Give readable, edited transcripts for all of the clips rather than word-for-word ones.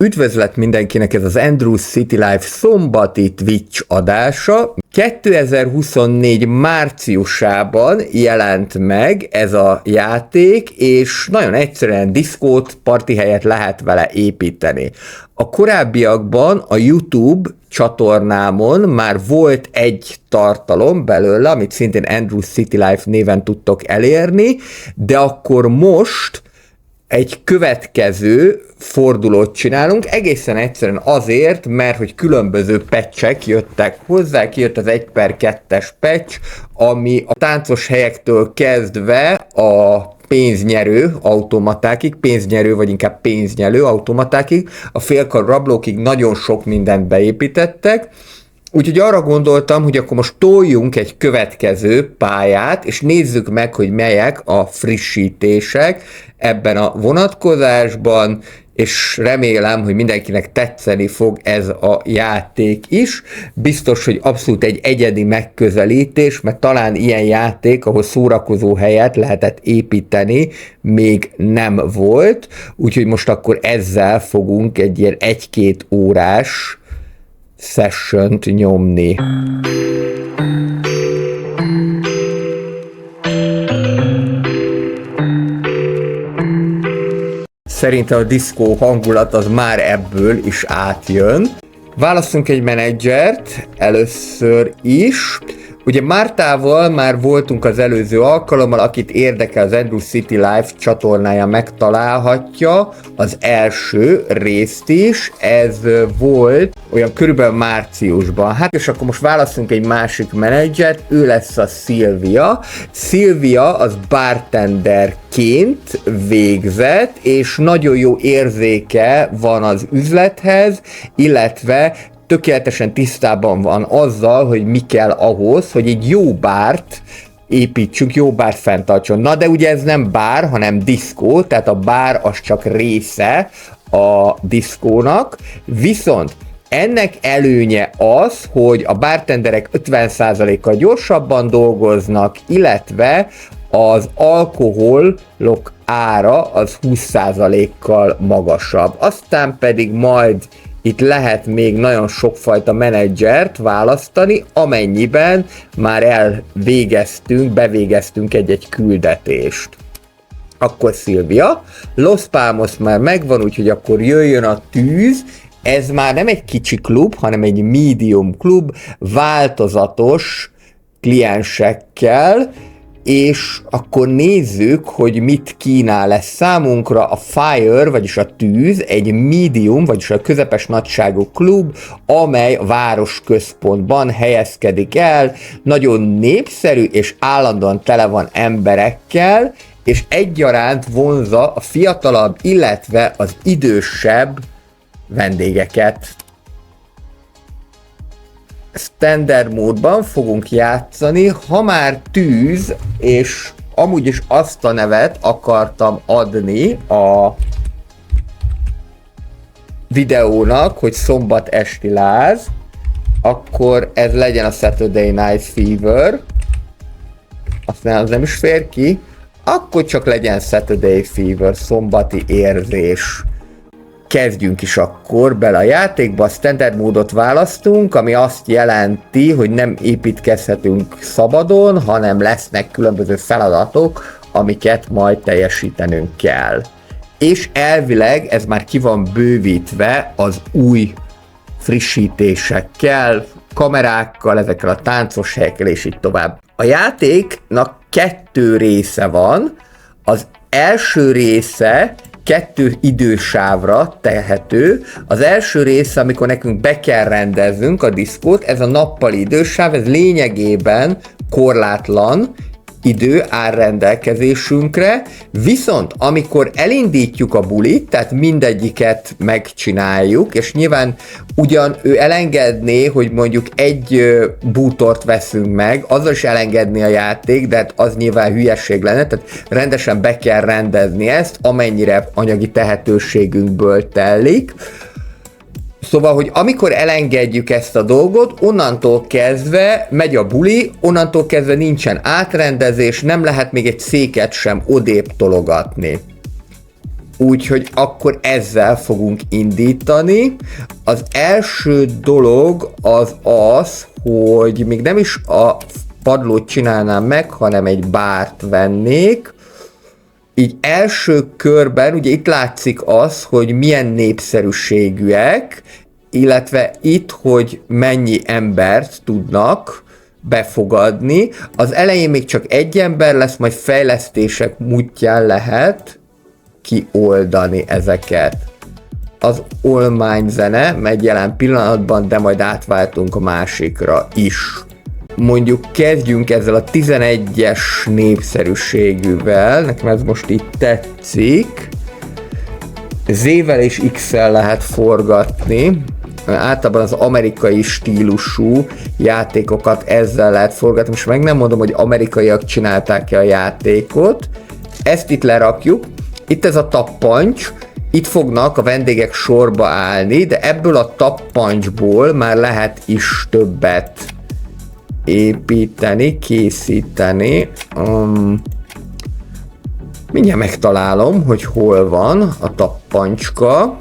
Üdvözlet mindenkinek, ez az Andrews City Life szombati Twitch adása. 2024 márciusában jelent meg ez a játék, és nagyon egyszerűen Discord parti helyet lehet vele építeni. A korábbiakban a YouTube csatornámon már volt egy tartalom belőle, amit szintén Andrews City Life néven tudtok elérni, de akkor most egy következő fordulót csinálunk, egészen egyszerűen azért, mert hogy különböző patchek jöttek hozzá, kijött az 1/2-es patch, ami a táncos helyektől kezdve a pénznyerő automatákig, pénznyerő vagy inkább pénznyelő automatákig, a félkar rablókig nagyon sok mindent beépítettek. Úgyhogy arra gondoltam, hogy akkor most toljunk egy következő pályát, és nézzük meg, hogy melyek a frissítések ebben a vonatkozásban, és remélem, hogy mindenkinek tetszeni fog ez a játék is. Biztos, hogy abszolút egy egyedi megközelítés, mert talán ilyen játék, ahol szórakozó helyet lehetett építeni, még nem volt. Úgyhogy most akkor ezzel fogunk egy ilyen 1-2 órás sessiont nyomni. Szerintem a diszkó hangulat az már ebből is átjön. Válasszunk egy menedzsert először is. Ugye Mártával már voltunk az előző alkalommal, akit érdekel az Andrews City Life csatornája megtalálhatja az első részt is, ez volt olyan körülbelül márciusban. Hát és akkor most válaszunk egy másik menedzsert, ő lesz a Szilvia. Szilvia az bartenderként végzett, és nagyon jó érzéke van az üzlethez, illetve tökéletesen tisztában van azzal, hogy mi kell ahhoz, hogy egy jó bárt építsünk, jó bárt fenntartson. Na de ugye ez nem bár, hanem diszkó, tehát a bár az csak része a diszkónak, viszont ennek előnye az, hogy a bartenderek 50%-kal gyorsabban dolgoznak, illetve az alkoholok ára az 20%-kal magasabb. Aztán pedig majd itt lehet még nagyon sokfajta menedzsert választani, amennyiben már bevégeztünk egy küldetést. Akkor Szilvia, Los Palmos már megvan, úgyhogy akkor jöjjön a tűz. Ez már nem egy kicsi klub, hanem egy medium klub, változatos kliensekkel, és akkor nézzük, hogy mit kínál lesz számunkra. A Fire, vagyis a tűz, egy medium, vagyis a közepes nagyságú klub, amely a városközpontban helyezkedik el, nagyon népszerű és állandóan tele van emberekkel, és egyaránt vonzza a fiatalabb, illetve az idősebb vendégeket. Standard módban fogunk játszani, ha már tűz, és amúgy is azt a nevet akartam adni a videónak, hogy szombat esti láz, akkor ez legyen a Saturday Night Fever, aztán az nem is fér ki, akkor csak legyen Saturday Fever, szombati érzés. Kezdjünk is akkor bele a játékba, a standard módot választunk, ami azt jelenti, hogy nem építkezhetünk szabadon, hanem lesznek különböző feladatok, amiket majd teljesítenünk kell. És elvileg ez már ki van bővítve az új frissítésekkel, kamerákkal, ezekkel a táncos helyekkel és így tovább. A játéknak 2 része van, az első része 2 idősávra tehető. Az első része, amikor nekünk be kell rendeznünk a diszkót, ez a nappali idősáv, ez lényegében korlátlan idő áll rendelkezésünkre, viszont amikor elindítjuk a bulit, tehát mindegyiket megcsináljuk, és nyilván ugyan ő elengedné, hogy mondjuk egy bútort veszünk meg, azzal is elengedni a játék, de hát az nyilván hülyeség lenne, tehát rendesen be kell rendezni ezt, amennyire anyagi tehetőségünkből telik. Szóval, hogy amikor elengedjük ezt a dolgot, onnantól kezdve megy a buli, onnantól kezdve nincsen átrendezés, nem lehet még egy széket sem odébb tologatni. Úgyhogy akkor ezzel fogunk indítani. Az első dolog az, hogy még nem is a padlót csinálnám meg, hanem egy bárt vennék. Így első körben, ugye itt látszik az, hogy milyen népszerűségűek, illetve itt, hogy mennyi embert tudnak befogadni. Az elején még csak egy ember lesz, majd fejlesztések útján lehet kioldani ezeket. Az olmányzene megy jelen pillanatban, de majd átváltunk a másikra is. Mondjuk kezdjünk ezzel a 11-es népszerűségűvel, nekem ez most itt tetszik. Z-vel és X-el lehet forgatni. Általában az amerikai stílusú játékokat ezzel lehet forgatni. Most meg nem mondom, hogy amerikaiak csinálták-e a játékot. Ezt itt lerakjuk. Itt ez a tappancs. Itt fognak a vendégek sorba állni, de ebből a tappancsból már lehet is többet építeni, készíteni. Mindjárt megtalálom, hogy hol van a tappancska.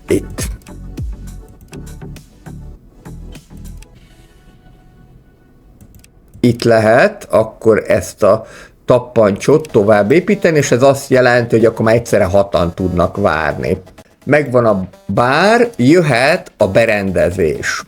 Itt. Itt lehet akkor ezt a tappancsot tovább építeni, és ez azt jelenti, hogy akkor már egyszerre 6-an tudnak várni. Megvan a bár, jöhet a berendezés.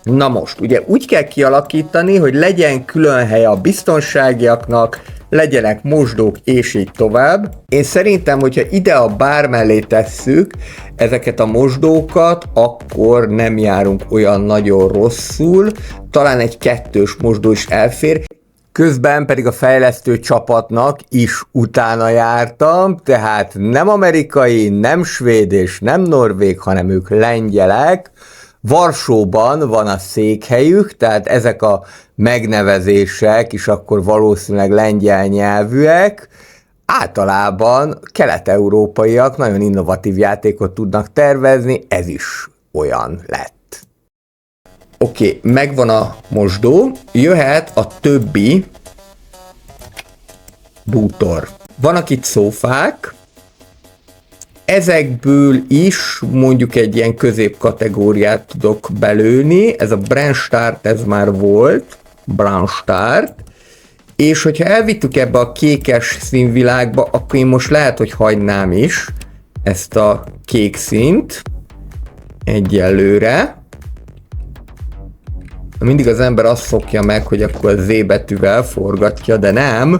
Na most, ugye úgy kell kialakítani, hogy legyen külön helye a biztonságiaknak, legyenek mosdók, és így tovább. Én szerintem, hogyha ide a bár mellé tesszük ezeket a mosdókat, akkor nem járunk olyan nagyon rosszul. Talán egy 2-ös mosdó is elfér. Közben pedig a fejlesztő csapatnak is utána jártam, tehát nem amerikai, nem svéd és nem norvég, hanem ők lengyelek. Varsóban van a székhelyük, tehát ezek a megnevezések is akkor valószínűleg lengyel nyelvűek. Általában kelet-európaiak nagyon innovatív játékot tudnak tervezni, ez is olyan lett. Oké, megvan a mosdó, jöhet a többi bútor. Vannak itt szófák, ezekből is mondjuk egy ilyen középkategóriát tudok belőni, ez a Brandstart, ez már volt, Brandstart, és hogyha elvittük ebbe a kékes színvilágba, akkor én most lehet, hogy hagynám is ezt a kék színt egyelőre. Mindig az ember azt szokja meg, hogy akkor a Z betűvel forgatja, de nem.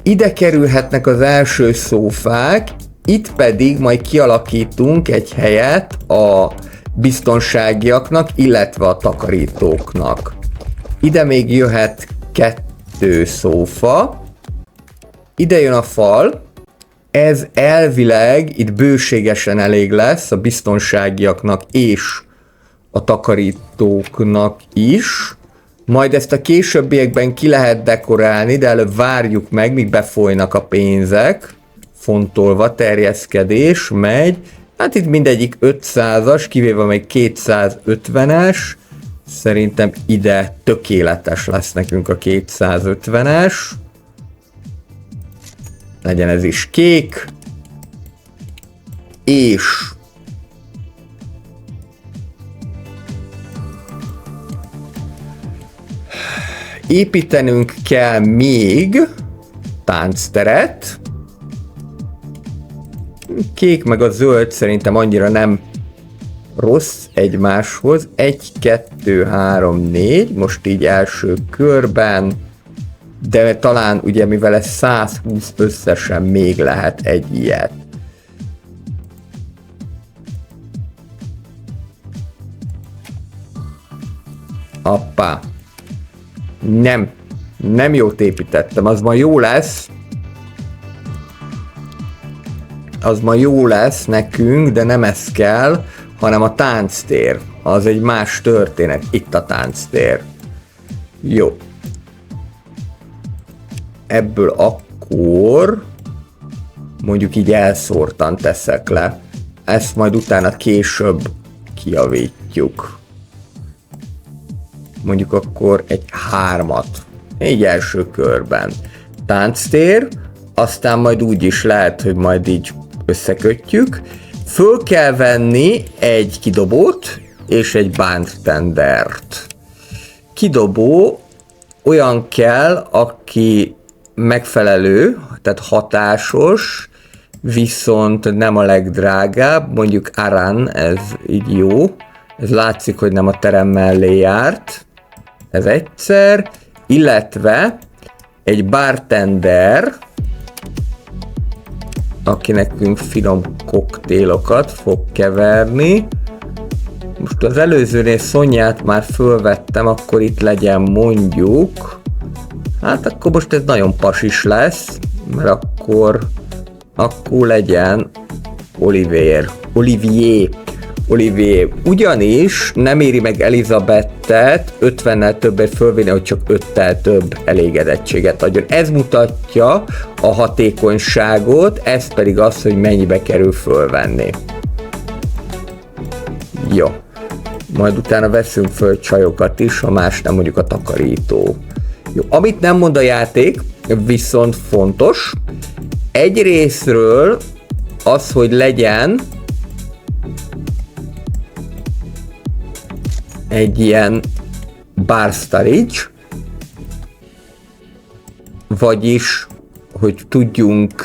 Ide kerülhetnek az első szófák, itt pedig majd kialakítunk egy helyet a biztonságiaknak, illetve a takarítóknak. Ide még jöhet 2 szófa, ide jön a fal, ez elvileg itt bőségesen elég lesz a biztonságiaknak és a takarítóknak is. Majd ezt a későbbiekben ki lehet dekorálni, de előbb várjuk meg, míg befolynak a pénzek. Fontolva, terjeszkedés megy. Hát itt mindegyik 500-as, kivéve még 250-es. Szerintem ide tökéletes lesz nekünk a 250-es. Legyen ez is kék. És építenünk kell még táncteret. Kék meg a zöld szerintem annyira nem rossz egymáshoz. 1, 2, 3, 4, most így első körben, de talán ugye mivel ez 120 összesen még lehet egy ilyet. Appá. Nem jót építettem, az ma jó lesz. Az ma jó lesz nekünk, de nem ez kell, hanem a tánctér. Az egy más történet. Itt a tánctér. Jó. Ebből akkor mondjuk így elszórtan teszek le. Ezt majd utána később kijavítjuk. Mondjuk akkor egy 3-at így első körben. Tánctér, aztán majd úgy is lehet, hogy majd így összekötjük. Föl kell venni egy kidobót és egy bartendert. Kidobó olyan kell, aki megfelelő, tehát hatásos, viszont nem a legdrágább, mondjuk Aran, ez így jó. Ez látszik, hogy nem a terem mellé járt. Ez egyszer, illetve egy bartender, aki nekünk finom koktélokat fog keverni. Most az előzőnél Szonyát már fölvettem, akkor itt legyen mondjuk, hát akkor most ez nagyon pasis lesz, mert akkor legyen Olivier. Ugyanis nem éri meg Elizabethet 50-nel többet fölvinni, hogy csak 5-tel több elégedettséget adjon. Ez mutatja a hatékonyságot, ez pedig az, hogy mennyibe kerül fölvenni. Jó. Majd utána veszünk föl csajokat is, ha más nem, mondjuk a takarító. Jó. Amit nem mond a játék, viszont fontos, egy részről az, hogy legyen egy ilyen bar storage, vagyis, hogy tudjunk,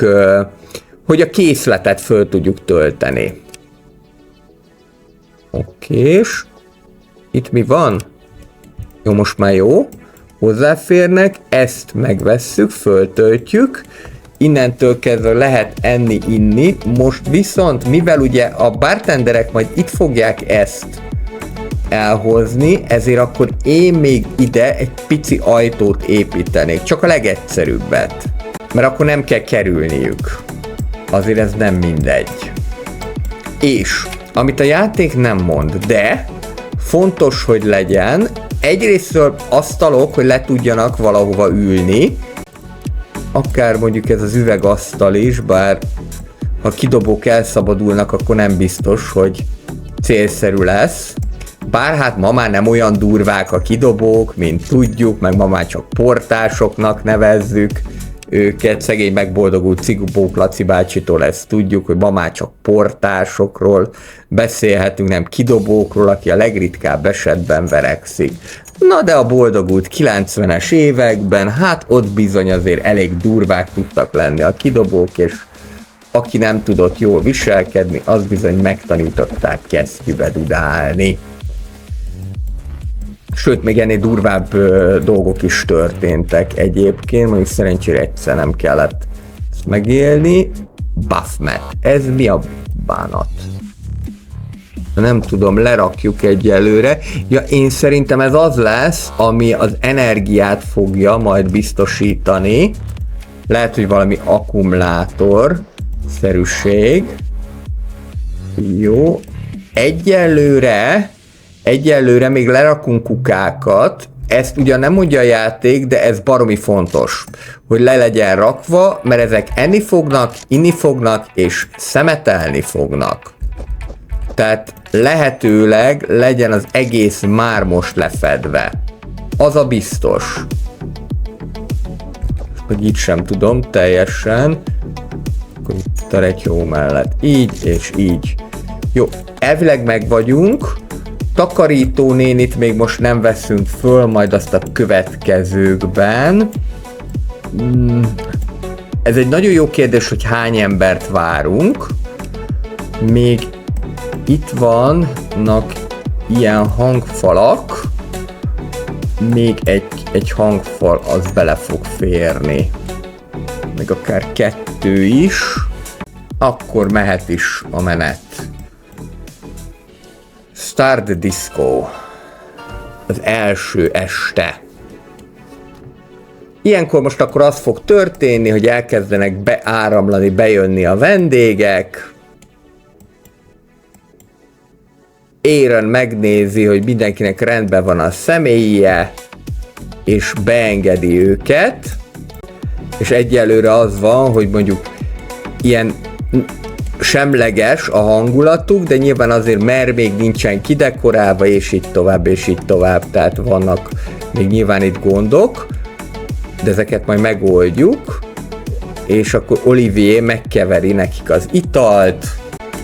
hogy a készletet föl tudjuk tölteni. Okés. Itt mi van? Jó, most már jó. Hozzáférnek, ezt megvesszük, föltöltjük. Innentől kezdve lehet enni, inni. Most viszont, mivel ugye a bartenderek majd itt fogják ezt elhozni, ezért akkor én még ide egy pici ajtót építenék, csak a legegyszerűbbet. Mert akkor nem kell kerülniük. Azért ez nem mindegy. És, amit a játék nem mond, de fontos, hogy legyen, egyrésztről asztalok, hogy le tudjanak valahova ülni, akár mondjuk ez az üvegasztal is, bár ha kidobók elszabadulnak, akkor nem biztos, hogy célszerű lesz. Bár hát ma már nem olyan durvák a kidobók, mint tudjuk, meg ma már csak portásoknak nevezzük őket. Szegény megboldogult Cigubók Laci bácsitól ezt tudjuk, hogy ma már csak portásokról beszélhetünk, nem kidobókról, aki a legritkább esetben verekszik. Na de a boldogult 90-es években, hát ott bizony azért elég durvák tudtak lenni a kidobók, és aki nem tudott jól viselkedni, az bizony megtanították kesztyűbe dudálni. Sőt, még ennél durvább dolgok is történtek egyébként, mondjuk szerencsére egyszer nem kellett ezt megélni. Baphomet. Ez mi a bánat? Nem tudom, lerakjuk egyelőre. Ja, én szerintem ez az lesz, ami az energiát fogja majd biztosítani. Lehet, hogy valami akkumulátor-szerűség. Jó. Egyelőre még lerakunk kukákat, ezt ugyan nem mondja a játék, de ez baromi fontos, hogy le legyen rakva, mert ezek enni fognak, inni fognak, és szemetelni fognak. Tehát lehetőleg legyen az egész már most lefedve. Az a biztos. Hogy így sem tudom teljesen. Akkor itt a retyó mellett. Így és így. Jó, elvileg meg vagyunk. Takarító nénit még most nem veszünk föl, majd azt a következőkben. Ez egy nagyon jó kérdés, hogy hány embert várunk. Még itt vannak ilyen hangfalak. Még egy hangfal az bele fog férni. Még akár 2 is. Akkor mehet is a menet. Start Disco. Az első este. Ilyenkor most akkor az fog történni, hogy elkezdenek beáramlani, bejönni a vendégek. Aaron megnézi, hogy mindenkinek rendben van a személyje, és beengedi őket. És egyelőre az van, hogy mondjuk ilyen semleges a hangulatuk, de nyilván azért, mert még nincsen kidekorálva, és így tovább, tehát vannak még nyilván itt gondok. de ezeket majd megoldjuk, és akkor Olivier megkeveri nekik az italt,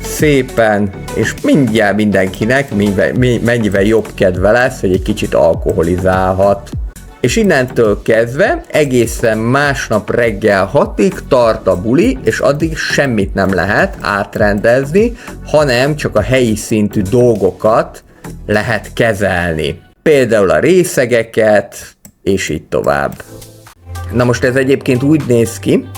szépen, és mindjárt mindenkinek mennyivel jobb kedve lesz, hogy egy kicsit alkoholizálhat. És innentől kezdve egészen másnap reggel 6-ig tart a buli, és addig semmit nem lehet átrendezni, hanem csak a helyi szintű dolgokat lehet kezelni. Például a részegeket, és így tovább. Na most ez egyébként úgy néz ki,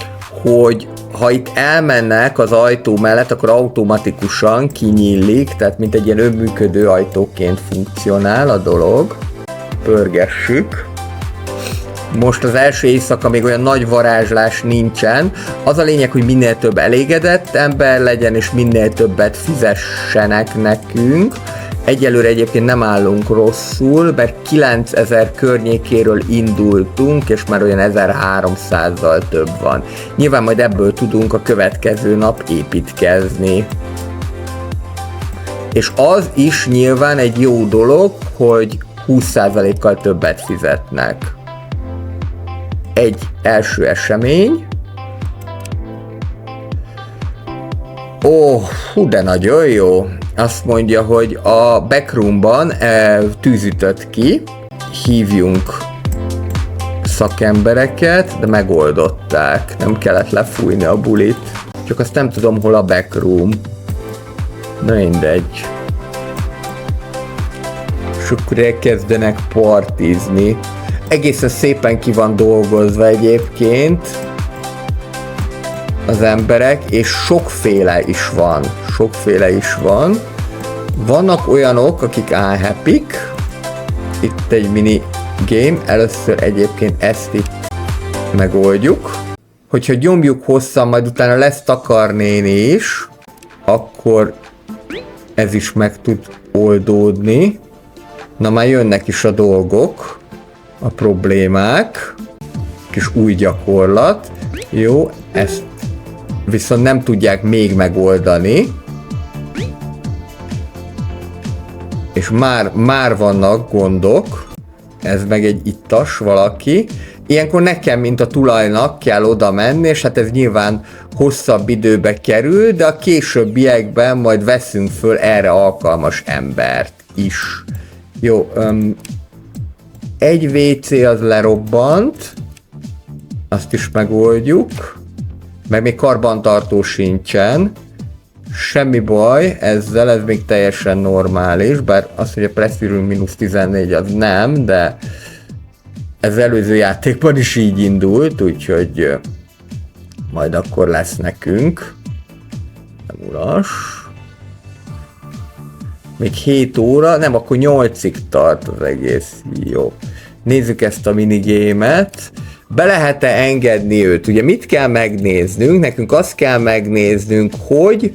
hogy ha itt elmennek az ajtó mellett, akkor automatikusan kinyílik, tehát mint egy ilyen önműködő ajtóként funkcionál a dolog. Pörgessük. Most az első éjszaka még olyan nagy varázslás nincsen. Az a lényeg, hogy minél több elégedett ember legyen, és minél többet fizessenek nekünk. Egyelőre egyébként nem állunk rosszul, mert 9000 környékéről indultunk, és már olyan 1300-zal több van. Nyilván majd ebből tudunk a következő nap építkezni. És az is nyilván egy jó dolog, hogy 20%-kal többet fizetnek. Egy első esemény. Ó, hú, de nagyon jó. Azt mondja, hogy a backroomban tűz ütött ki, hívjunk szakembereket, de megoldották. Nem kellett lefújni a bulit. Csak azt nem tudom, hol a backroom. Na mindegy. És akkor elkezdenek partizni. Egészen szépen ki van dolgozva egyébként az emberek, és sokféle is van. Vannak olyanok, akik happy-k. Itt egy mini game, először egyébként ezt itt megoldjuk. Hogyha nyomjuk hosszan, majd utána lesz takarnéni is, akkor ez is meg tud oldódni. Na már jönnek is a dolgok, a problémák, kis új gyakorlat. Jó, ezt viszont nem tudják még megoldani. És már vannak gondok. Ez meg egy ittas valaki. Ilyenkor nekem, mint a tulajnak kell oda menni, és hát ez nyilván hosszabb időbe kerül, de a későbbiekben majd veszünk föl erre alkalmas embert is. Jó, egy WC az lerobbant, azt is megoldjuk, meg még karbantartó sincsen, semmi baj ezzel, ez még teljesen normális, bár az, hogy a Pressure -14 az nem, de ez előző játékban is így indult, úgyhogy majd akkor lesz nekünk. Nem uras. Még 7 óra, nem, akkor 8-ig tart az egész. Jó. Nézzük ezt a minigémet. Be lehet-e engedni őt? Ugye mit kell megnéznünk? Nekünk azt kell megnéznünk, hogy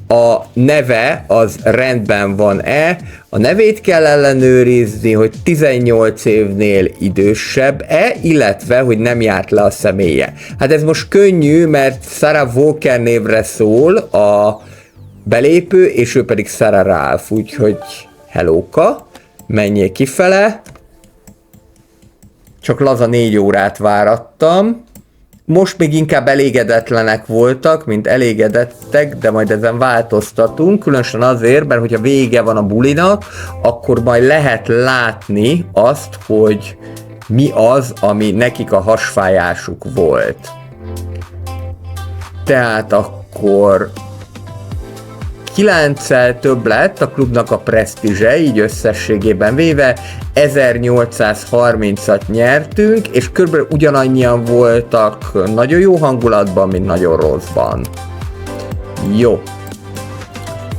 a neve az rendben van-e, a nevét kell ellenőrizni, hogy 18 évnél idősebb-e, illetve, hogy nem járt le a személye. Hát ez most könnyű, mert Sarah Walker névre szól a belépő, és ő pedig Sarah Ralph, úgyhogy hellóka, menjél kifele. Csak laza 4 órát várattam. Most még inkább elégedetlenek voltak, mint elégedettek, de majd ezen változtatunk, különösen azért, mert hogyha vége van a bulinak, akkor majd lehet látni azt, hogy mi az, ami nekik a hasfájásuk volt. Tehát akkor 9-szel több lett a klubnak a presztízse, így összességében véve 1830-at nyertünk, és körülbelül ugyanannyian voltak nagyon jó hangulatban, mint nagyon rosszban. Jó.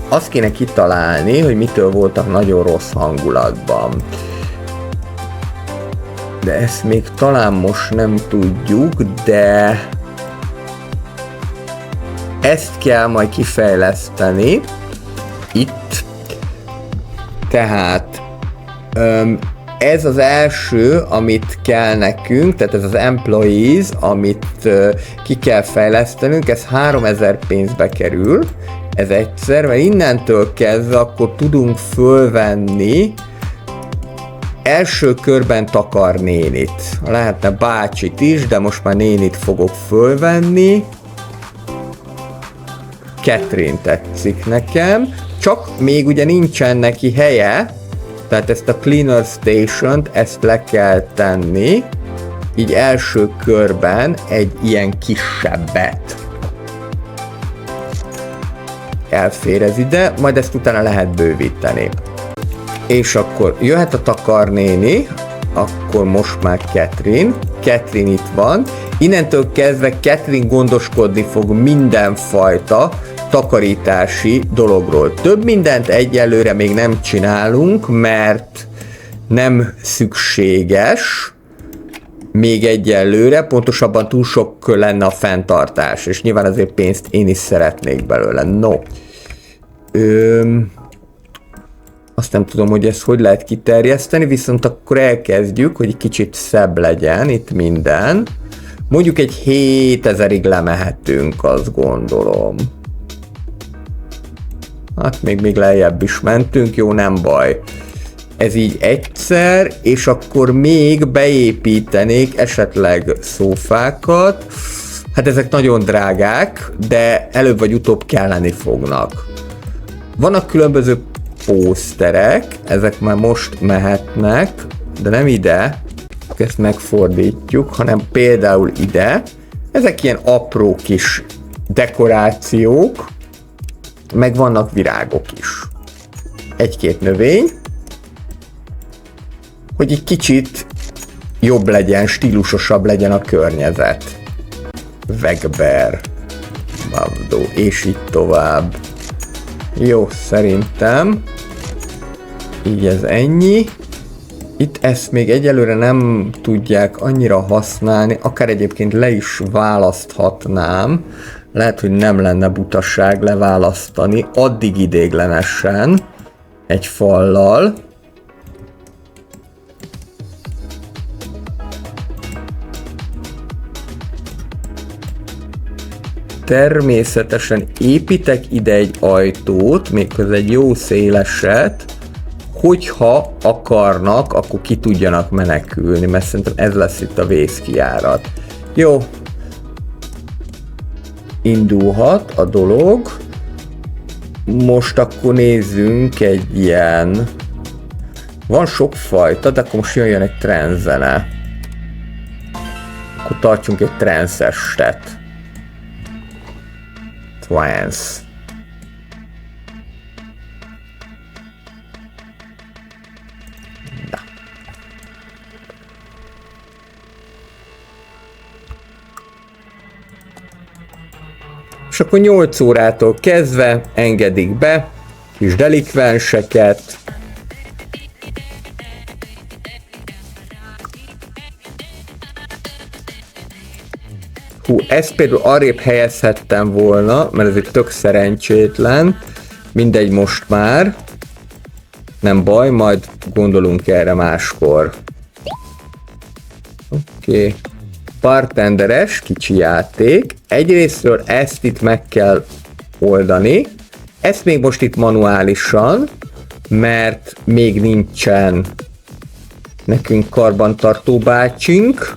Azt kéne kitalálni, hogy mitől voltak nagyon rossz hangulatban. De ezt még talán most nem tudjuk, de ezt kell majd kifejleszteni itt. Tehát ez az első, amit kell nekünk, tehát ez az employees, amit ki kell fejlesztenünk, ez 3000 pénzbe kerül, ez egyszer, mert innentől kezdve akkor tudunk fölvenni első körben takar nénit. Lehetne bácsit is, de most már nénit fogok fölvenni. Catherine tetszik nekem, csak még ugye nincsen neki helye, tehát ezt a Cleaner Station-t, ezt le kell tenni, így első körben egy ilyen kisebbet. Elfér ez ide, majd ezt utána lehet bővíteni. És akkor jöhet a takarnéni, akkor most már Catherine. Catherine itt van. Innentől kezdve Catherine gondoskodni fog mindenfajta takarítási dologról. Több mindent egyelőre még nem csinálunk, mert nem szükséges még egyelőre, pontosabban túl sok lenne a fenntartás, és nyilván azért pénzt én is szeretnék belőle. No. Azt nem tudom, hogy ezt hogy lehet kiterjeszteni, viszont akkor elkezdjük, hogy egy kicsit szebb legyen itt minden. Mondjuk egy 7000-ig lemehetünk, azt gondolom. Hát még lejjebb is mentünk, jó, nem baj. Ez így egyszer, és akkor még beépítenék esetleg szófákat. Hát ezek nagyon drágák, de előbb vagy utóbb kelleni fognak. Vannak különböző pószterek, ezek már most mehetnek, de nem ide, ezt megfordítjuk, hanem például ide. Ezek ilyen apró kis dekorációk, meg vannak virágok is. Egy-két növény, hogy egy kicsit jobb legyen, stílusosabb legyen a környezet. Vegber, Mavdo, és így tovább. Jó, szerintem így ez ennyi. Itt ezt még egyelőre nem tudják annyira használni, akár egyébként le is választhatnám. Lehet, hogy nem lenne butaság leválasztani, addig idéglenesen egy fallal. Természetesen építek ide egy ajtót, méghozzá egy jó széleset, hogyha akarnak, akkor ki tudjanak menekülni, mert szerintem ez lesz itt a vészkijárat. Jó. Indulhat a dolog. Most akkor nézzünk egy ilyen... Van sok fajta, de akkor most jöjjön egy trendzene. Akkor tartsunk egy transzestet. Trance. Na. És akkor 8 órától kezdve engedik be kis delikvenseket. Hú, ezt például arrébb helyezhettem volna, mert ez egy tök szerencsétlen. Mindegy most már. Nem baj, majd gondolunk erre máskor. Oké. Bartenderes, kicsi játék. Egyrésztről ezt itt meg kell oldani. Ezt még most itt manuálisan, mert még nincsen nekünk karbantartó bácsink.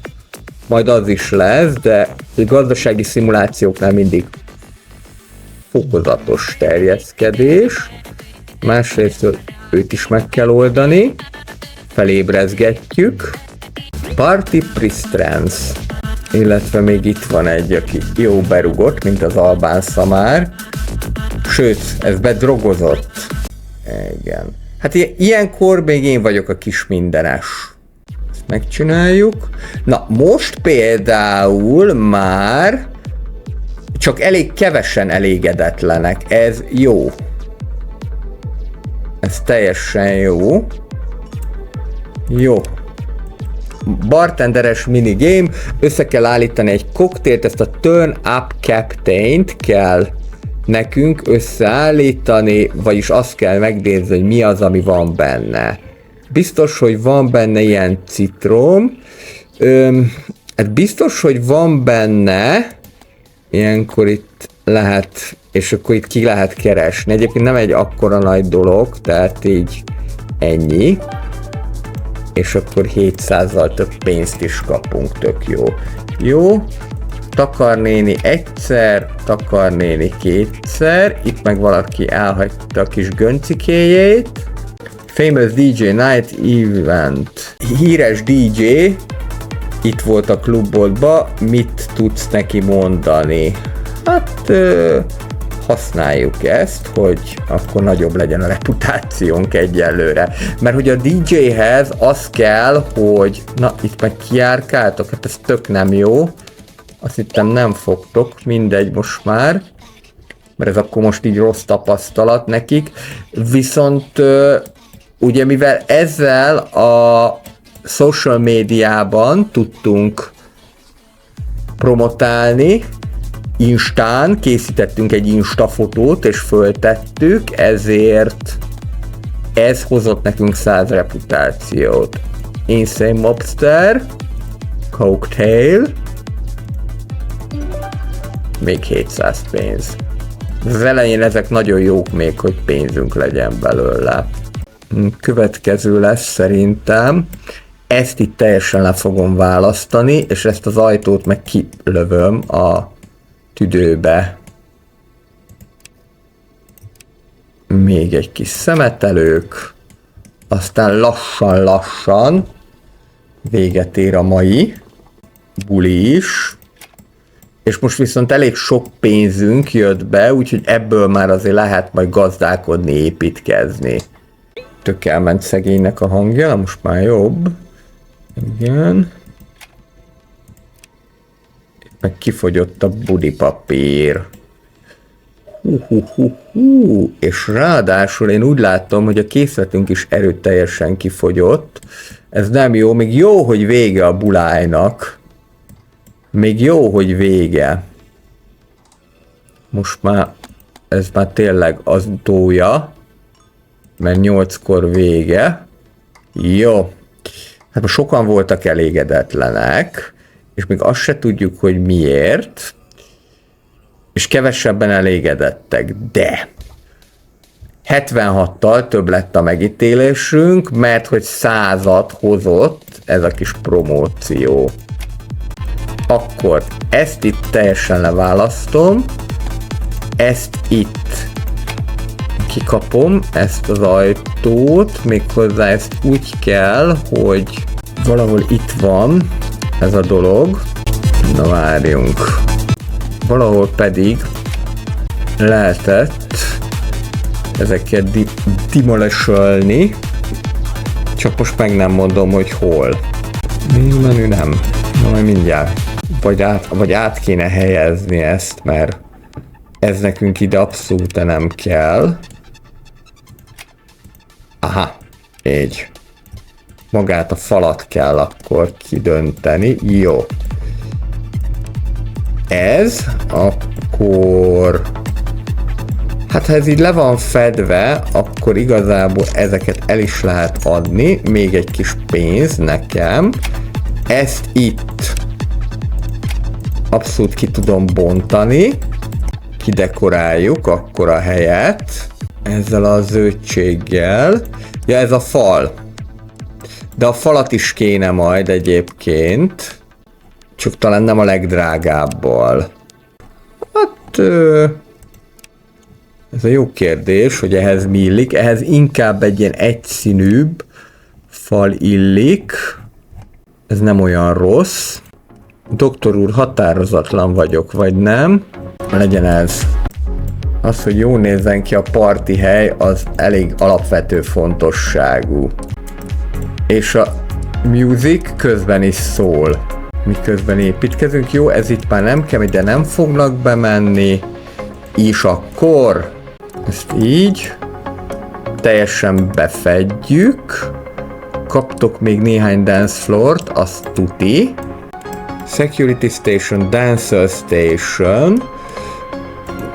Majd az is lesz, de a gazdasági szimulációknál mindig fokozatos terjeszkedés. Másrészt őt is meg kell oldani. Felébrezgetjük. Party Pristrance. Illetve még itt van egy, aki jó berugott, mint az albán szamár. Sőt, ez bedrogozott. Igen. Hát ilyenkor még én vagyok a kis mindenes. Megcsináljuk. Na, most például már csak elég kevesen elégedetlenek. Ez jó. Ez teljesen jó. Jó. Bartenderes minigame. Össze kell állítani egy koktélt, ezt a Turn Up Captain-t kell nekünk összeállítani, vagyis azt kell megnézni, hogy mi az, ami van benne. Biztos, hogy van benne ilyen citrom. Hát biztos, hogy van benne. Ilyenkor itt lehet, és akkor itt ki lehet keresni. Egyébként nem egy akkora nagy dolog, tehát így ennyi. és akkor 700-zal több pénzt is kapunk, tök jó. Jó, Takarnéni egyszer, Takarnéni kétszer, itt meg valaki elhagyta a kis göncikéjét. Famous DJ Night Event. Híres DJ itt volt a klubodban, mit tudsz neki mondani? Hát használjuk ezt, hogy akkor nagyobb legyen a reputációnk egyelőre. Mert hogy a DJ-hez az kell, hogy na itt meg kijárkáltok, hát ez tök nem jó. Azt hittem nem fogtok, mindegy most már. Mert ez akkor most így rossz tapasztalat nekik. Viszont ugye mivel ezzel a social médiában tudtunk promotálni, Instán készítettünk egy Insta fotót és föltettük, ezért ez hozott nekünk 100 reputációt. Insane Mobster, Cocktail, még 700 pénz. Az elején ezek nagyon jók még, hogy pénzünk legyen belőle. Következő lesz szerintem. Ezt itt teljesen le fogom választani, és ezt az ajtót meg kilövöm a tüdőbe. Még egy kis szemetelők. Aztán lassan véget ér a mai buli is. És most viszont elég sok pénzünk jött be, úgyhogy ebből már azért lehet majd gazdálkodni, építkezni. Tök elment szegénynek a hangja, most már jobb. Igen. Itt meg kifogyott a budipapír. És ráadásul én úgy látom, hogy a készletünk is erőteljesen kifogyott. Ez nem jó, még jó, hogy vége a bulájnak. Még jó, hogy vége. Most már ez már tényleg az utója, mert 8-kor vége. Jó. Hát most sokan voltak elégedetlenek, és még azt se tudjuk, hogy miért, és kevesebben elégedettek, de 76-tal több lett a megítélésünk, mert hogy 100-at hozott ez a kis promóció. Akkor ezt itt teljesen leválasztom, ezt itt kikapom, ezt az ajtót, méghozzá ezt úgy kell, hogy valahol itt van ez a dolog. Na várjunk. Valahol pedig lehetett ezeket demolishölni, csak most meg nem mondom, hogy hol. Még menü nem. Na majd mindjárt. Vagy át kéne helyezni ezt, mert ez nekünk ide abszolút nem kell. Aha, így. Magát a falat kell akkor kidönteni. Jó. Ez akkor... Hát ha ez így le van fedve, akkor igazából ezeket el is lehet adni. Még egy kis pénz nekem. Ezt itt abszolút ki tudom bontani. Kidekoráljuk akkor a helyet. Ezzel a zöldséggel. Ja, ez a fal. De a falat is kéne majd egyébként. Csak talán nem a legdrágábbal. Hát... ez a jó kérdés, hogy ehhez mi illik. Ehhez inkább egy ilyen egyszínűbb fal illik. Ez nem olyan rossz. Doktor úr, határozatlan vagyok, vagy nem? Legyen ez. Az, hogy jól nézzen ki a parti hely, az elég alapvető fontosságú. És a music közben is szól. Miközben építkezünk. Jó, ez itt már nem kell, de nem fognak bemenni. És akkor ezt így teljesen befedjük. Kaptok még néhány dance floort, azt tuti. Security Station, Dancer Station.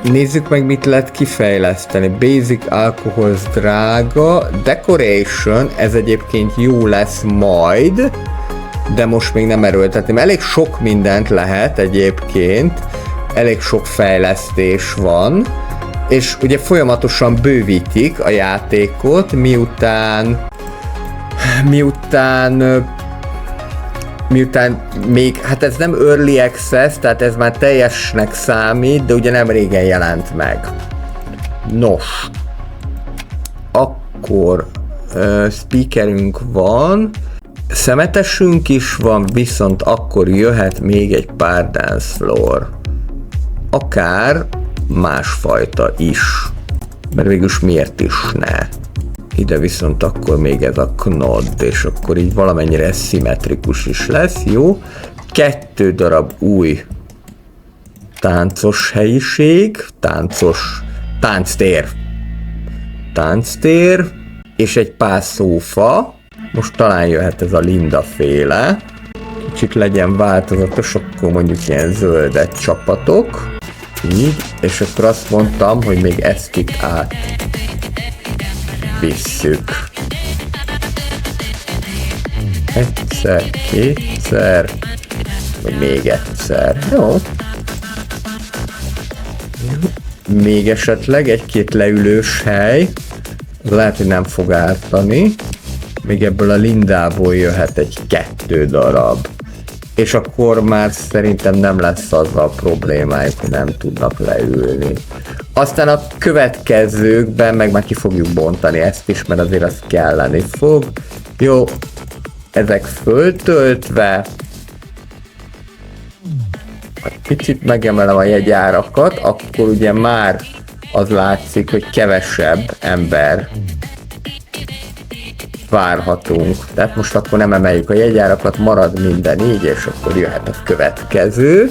Nézzük meg, mit lehet kifejleszteni. Basic Alcohol drága. Decoration, ez egyébként jó lesz majd, de most még nem erőltetném. Elég sok mindent lehet egyébként. Elég sok fejlesztés van. És ugye folyamatosan bővítik a játékot, miután miután még, hát ez nem Early Access, tehát ez már teljesnek számít, de ugye nem régen jelent meg. Nos, akkor speakerünk van, szemetesünk is van, viszont akkor jöhet még egy pár dance floor. Akár másfajta is. Mert végülis miért is ne? Ide viszont akkor még ez a knod, és akkor így valamennyire szimmetrikus is lesz, jó? 2 darab új táncos helyiség, tánctér, és egy pár szófa. Most talán jöhet ez a Linda féle. Kicsit legyen változatos, akkor mondjuk ilyen zöldet csapatok. Így, és akkor azt mondtam, hogy még ezt itt át visszük. Egyszer, kétszer, vagy még egyszer. Jó. Még esetleg egy-két leülős hely. Lehet, hogy nem fog ártani. Még ebből a Lindából jöhet egy 2 darab. És akkor már szerintem nem lesz azzal problémájuk, hogy nem tudnak leülni. Aztán a következőkben meg már ki fogjuk bontani ezt is, mert azért az kelleni fog. Jó, ezek föltöltve. Picit megemelem a jegyárakat, akkor ugye már az látszik, hogy kevesebb ember várhatunk. Tehát most akkor nem emeljük a jegyárakat, marad minden így, és akkor jöhet a következő.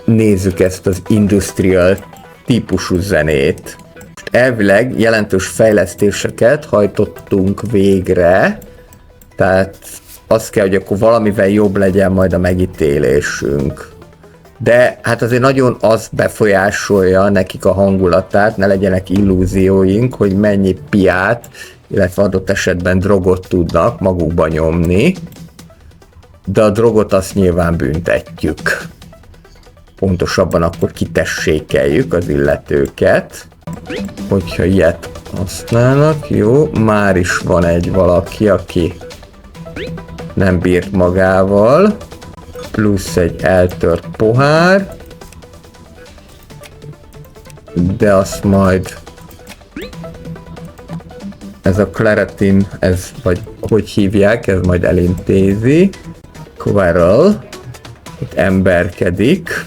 Nézzük ezt az industrial típusú zenét. Elvileg jelentős fejlesztéseket hajtottunk végre, tehát az kell, hogy akkor valamivel jobb legyen majd a megítélésünk. De hát azért nagyon az befolyásolja nekik a hangulatát, ne legyenek illúzióink, hogy mennyi piát, illetve adott esetben drogot tudnak magukba nyomni, de a drogot azt nyilván büntetjük. Pontosabban akkor kitessékeljük az illetőket, hogyha ilyet használnak. Jó, már is van egy valaki, aki nem bírt magával, plusz egy eltört pohár, de azt majd ez a Claritin, ez vagy hogy hívják, ez majd elintézi. Quarrel, itt emberkedik.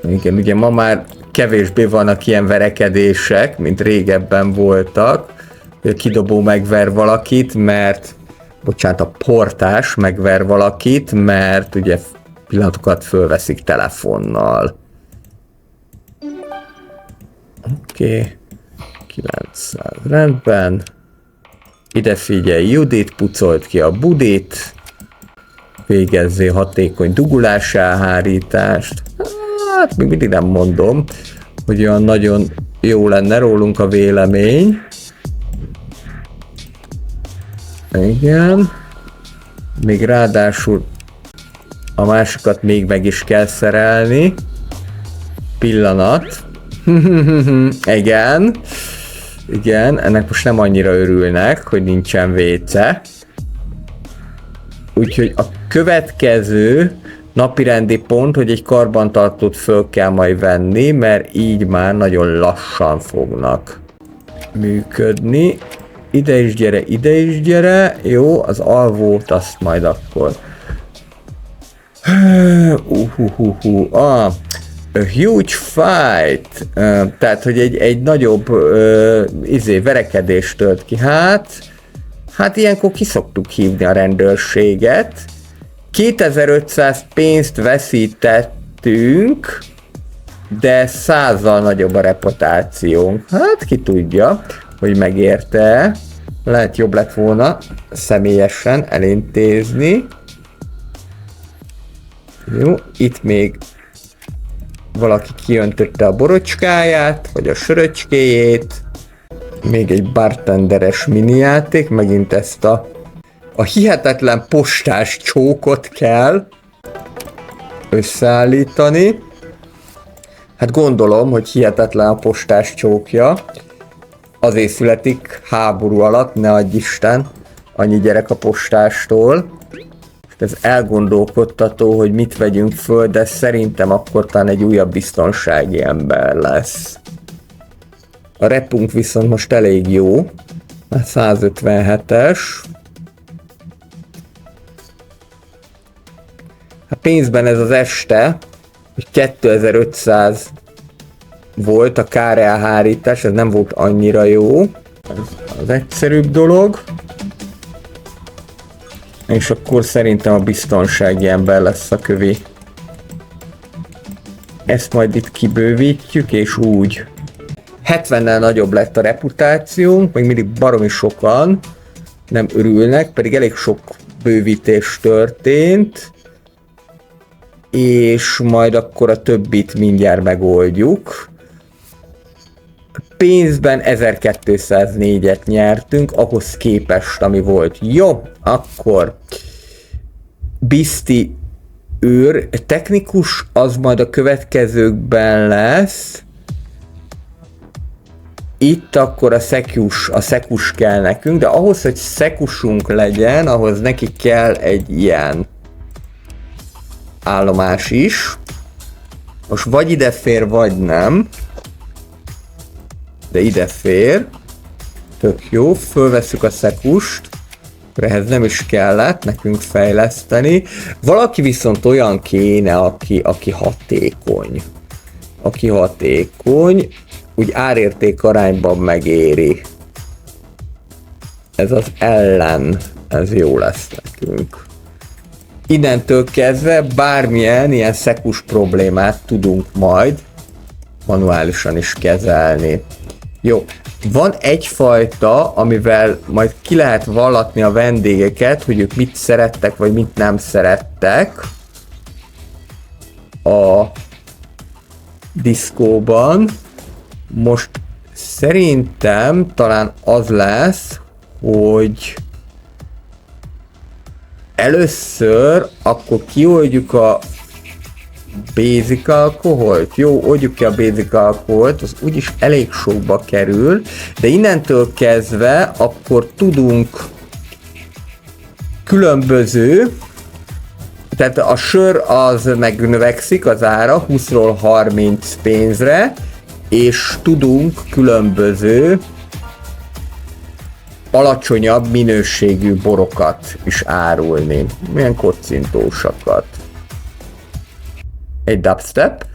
Igen, ugye ma már kevésbé vannak ilyen verekedések, mint régebben voltak, hogy a kidobó megver valakit, mert bocsánat, a portás megver valakit, mert ugye pillanatokat fölveszik telefonnal. Oké. 900, rendben. Ide figyelj, Judit, pucolt ki a budit. Végezzé hatékony dugulás elhárítást. Hát még mindig nem mondom, hogy olyan nagyon jó lenne rólunk a vélemény. Igen. Még ráadásul a másikat még meg is kell szerelni. Pillanat. Igen. Igen, ennek most nem annyira örülnek, hogy nincsen véce. Úgyhogy a következő napirendi pont, hogy egy karbantartót föl kell majd venni, mert így már nagyon lassan fognak működni. Ide is gyere, ide is gyere. Jó, az alvót azt majd akkor. A huge fight. Tehát, hogy egy nagyobb verekedést tört ki. Hát ilyenkor ki szoktuk hívni a rendőrséget. 2500 pénzt veszítettünk, de 100-zal nagyobb a reputációnk. Hát ki tudja, hogy megérte. Lehet jobb lett volna személyesen elintézni. Jó, itt még valaki kiöntötte a borocskáját, vagy a söröcskéjét. Még egy bartenderes minijáték, megint ezt a hihetetlen postás csókot kell összeállítani. Hát gondolom, hogy hihetetlen a postás csókja. azért születik háború alatt, ne adj Isten, annyi gyerek a postástól. Ez elgondolkodtató, hogy mit vegyünk föl, de szerintem akkor talán egy újabb biztonsági ember lesz. A repunk viszont most elég jó, 157-es. A pénzben ez az este, hogy 2500 volt a kár elhárítás, ez nem volt annyira jó. Ez az egyszerűbb dolog. És akkor szerintem a biztonsági ember lesz a kövi. Ezt majd itt kibővítjük, és úgy. 70-nel nagyobb lett a reputációnk, még mindig baromi sokan nem örülnek, pedig elég sok bővítés történt. És majd akkor a többit mindjárt megoldjuk. Pénzben 1204-et nyertünk, ahhoz képest, ami volt. Jó, akkor Biszti őr, technikus az majd a következőkben lesz. Itt akkor a szekus kell nekünk, de ahhoz, hogy szekusunk legyen, ahhoz neki kell egy ilyen állomás is. Most vagy ide fér, vagy nem. De ide fér. Tök jó, fölvesszük a szekust. Ehhez nem is kellett nekünk fejleszteni. Valaki viszont olyan kéne, aki hatékony. Aki hatékony, úgy árérték arányban megéri. Ez az ellen, ez jó lesz nekünk. Innentől kezdve bármilyen ilyen szekus problémát tudunk majd manuálisan is kezelni. Jó, van egyfajta, amivel majd ki lehet vallatni a vendégeket, hogy ők mit szerettek, vagy mit nem szerettek a diszkóban. Most szerintem talán az lesz, hogy először akkor kioldjuk a basic alkoholt. Jó, oldjuk ki a basic alkoholt, az úgyis elég sokba kerül, de innentől kezdve akkor tudunk különböző, tehát a sör az megnövekszik az ára 20-ról 30 pénzre, és tudunk különböző alacsonyabb minőségű borokat is árulni. Milyen kocintósakat. Egy dubstep.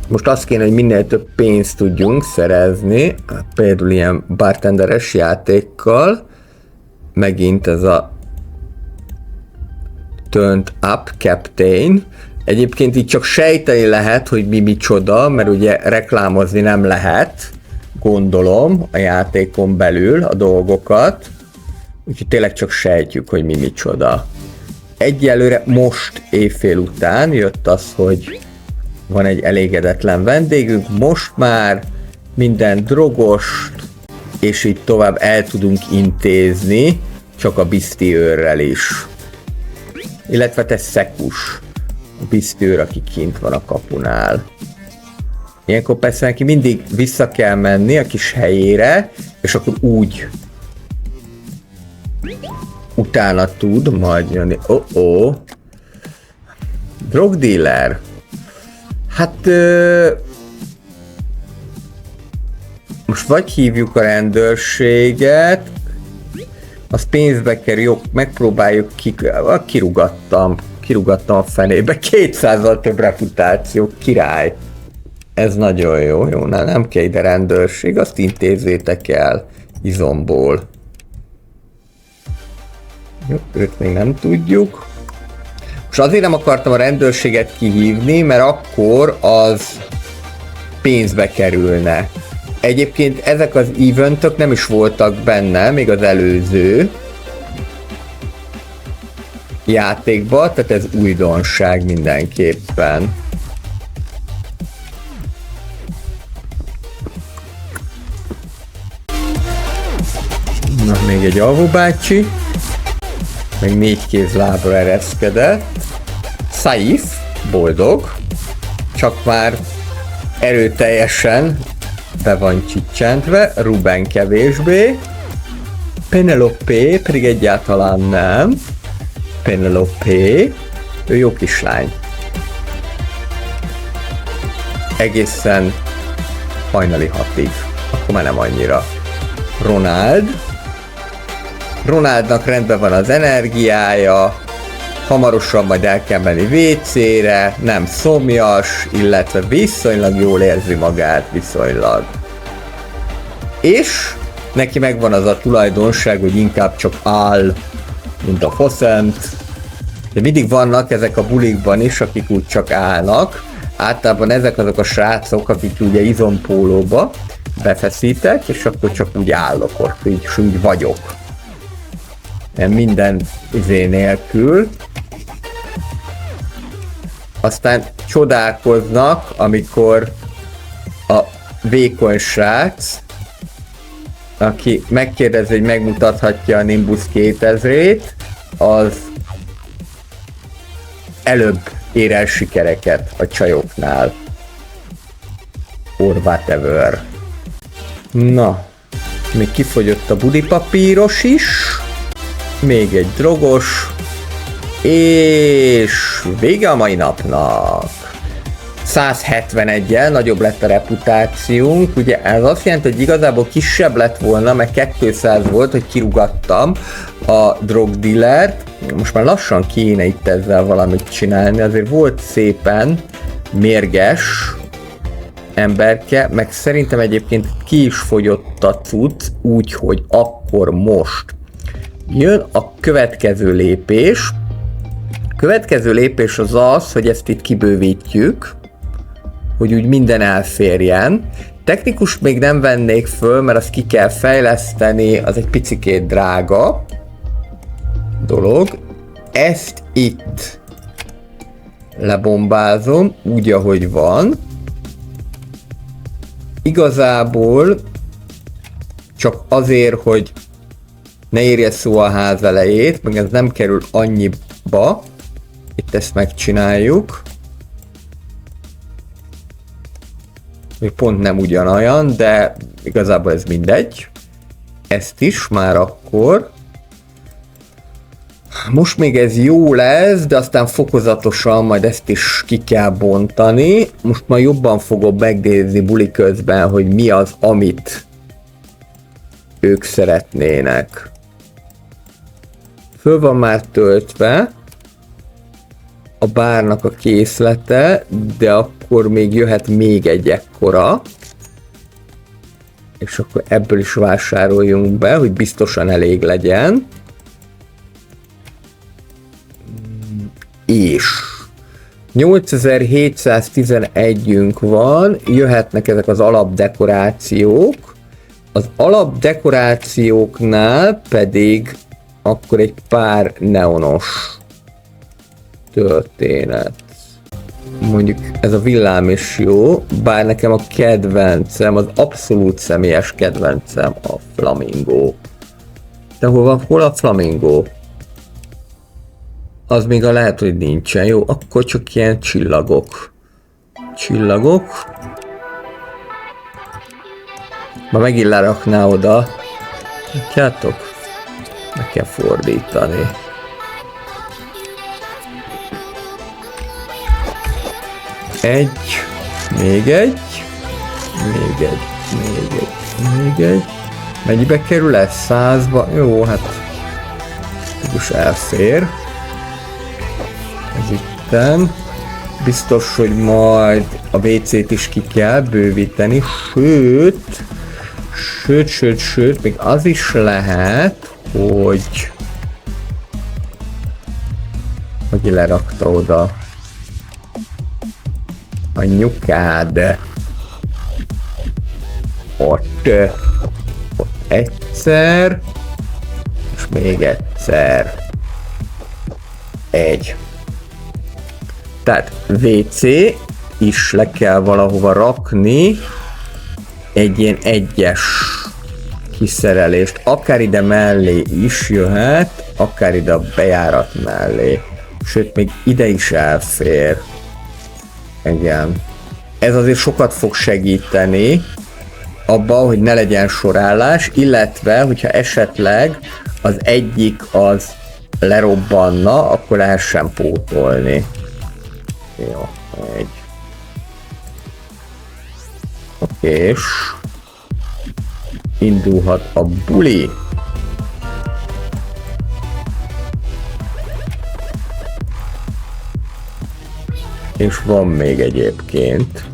Most azt kéne, hogy minél több pénzt tudjunk szerezni, például ilyen bartenderes játékkal. Megint ez a Turned Up Captain. Egyébként így csak sejteni lehet, hogy mi micsoda, mert ugye reklámozni nem lehet, gondolom, a játékon belül a dolgokat. Úgyhogy tényleg csak sejtjük, hogy mi micsoda. Egyelőre most éjfél után jött az, hogy van egy elégedetlen vendégünk, most már minden drogost, és így tovább el tudunk intézni, csak a Biszti őrrel is. Illetve te szekus, a Biszti őr, aki kint van a kapunál. Ilyenkor persze neki mindig vissza kell menni a kis helyére, és akkor úgy utána tud majd jönni. Drogdealer. Hát most vagy hívjuk a rendőrséget, az pénzbe kerül, jó, megpróbáljuk kirúgattam a fenébe, 200-al több reputáció, király. Ez nagyon jó, nem kell ide rendőrség, azt intézzétek el izomból. Jó, őt még nem tudjuk. Most azért nem akartam a rendőrséget kihívni, mert akkor az pénzbe kerülne. Egyébként ezek az eventök nem is voltak benne, még az előző játékban, tehát ez újdonság mindenképpen. Na, még egy alvóbácsi. Meg 4 kézlábra ereszkedett. Saif, boldog, csak már erőteljesen be van csicsentve, Ruben kevésbé, Penelope pedig egyáltalán nem. Penelope, ő jó kislány. Egészen hajnali 6-ig, akkor már nem annyira. Ronaldnak rendben van az energiája, hamarosan majd el kell menni WC-re, nem szomjas, illetve viszonylag jól érzi magát, És neki megvan az a tulajdonság, hogy inkább csak áll, mint a foszent. De mindig vannak ezek a bulikban is, akik úgy csak állnak. Általában ezek azok a srácok, akik ugye izompólóba befeszítek, és akkor csak úgy állok ott, úgy vagyok. Minden nélkül. Aztán csodálkoznak, amikor a vékony srác, aki megkérdezi, hogy megmutathatja a Nimbus 2000-ét, az előbb ér el sikereket a csajoknál. Or whatever. Na, még kifogyott a budipapíros is, még egy drogos, és vége a mai napnak. 171-el nagyobb lett a reputációnk, ugye ez azt jelenti, hogy igazából kisebb lett volna, mert 200 volt, hogy kirúgattam a drogdillert. Most már lassan kéne itt ezzel valamit csinálni, azért volt szépen mérges emberke, meg szerintem egyébként ki is fogyott a cucc, úgyhogy akkor most jön a következő lépés. A következő lépés az az, hogy ezt itt kibővítjük, hogy úgy minden elférjen. Technikus még nem vennék föl, mert azt ki kell fejleszteni, az egy picikét drága dolog. Ezt itt lebombázom, úgy ahogy van. Igazából csak azért, hogy ne érje szó a ház elejét, meg ez nem kerül annyiba. Itt ezt megcsináljuk. Még pont nem ugyanolyan, de igazából ez mindegy. Ezt is már akkor. Most még ez jó lesz, de aztán fokozatosan majd ezt is ki kell bontani. Most már jobban fogom megnézni buli közben, hogy mi az, amit ők szeretnének. Föl van már töltve a bárnak a készlete, de akkor még jöhet még egy ekkora. És akkor ebből is vásároljunk be, hogy biztosan elég legyen. És 8711-ünk van, jöhetnek ezek az alapdekorációk. Az alapdekorációknál pedig akkor egy pár neonos történet. Mondjuk ez a villám is jó, bár nekem a kedvencem, az abszolút személyes kedvencem a flamingo. De hol a flamingo? Az még a lehet, hogy nincsen. Jó, akkor csak ilyen csillagok. Csillagok. Ma megint lerakná oda. Látjátok? Meg kell fordítani. Egy. Még egy. Még egy. Még egy. Még egy. Mennyibe kerül ez? 100-ba? Jó, hát most elfér. Ez itten. Biztos, hogy majd a WC-t is ki kell bővíteni, sőt, még az is lehet, hogy lerakta oda a nyukád. Ott egyszer, és még egyszer. Egy. Tehát WC is le kell valahova rakni egy ilyen egyes kiszerelést. Akár ide mellé is jöhet, akár ide a bejárat mellé. Sőt, még ide is elfér. Igen. Ez azért sokat fog segíteni, abba, hogy ne legyen sorállás, illetve, hogyha esetleg az egyik az lerobbanna, akkor lehessen pótolni. Jó, egy. Oké, és indulhat a buli. És van még egyébként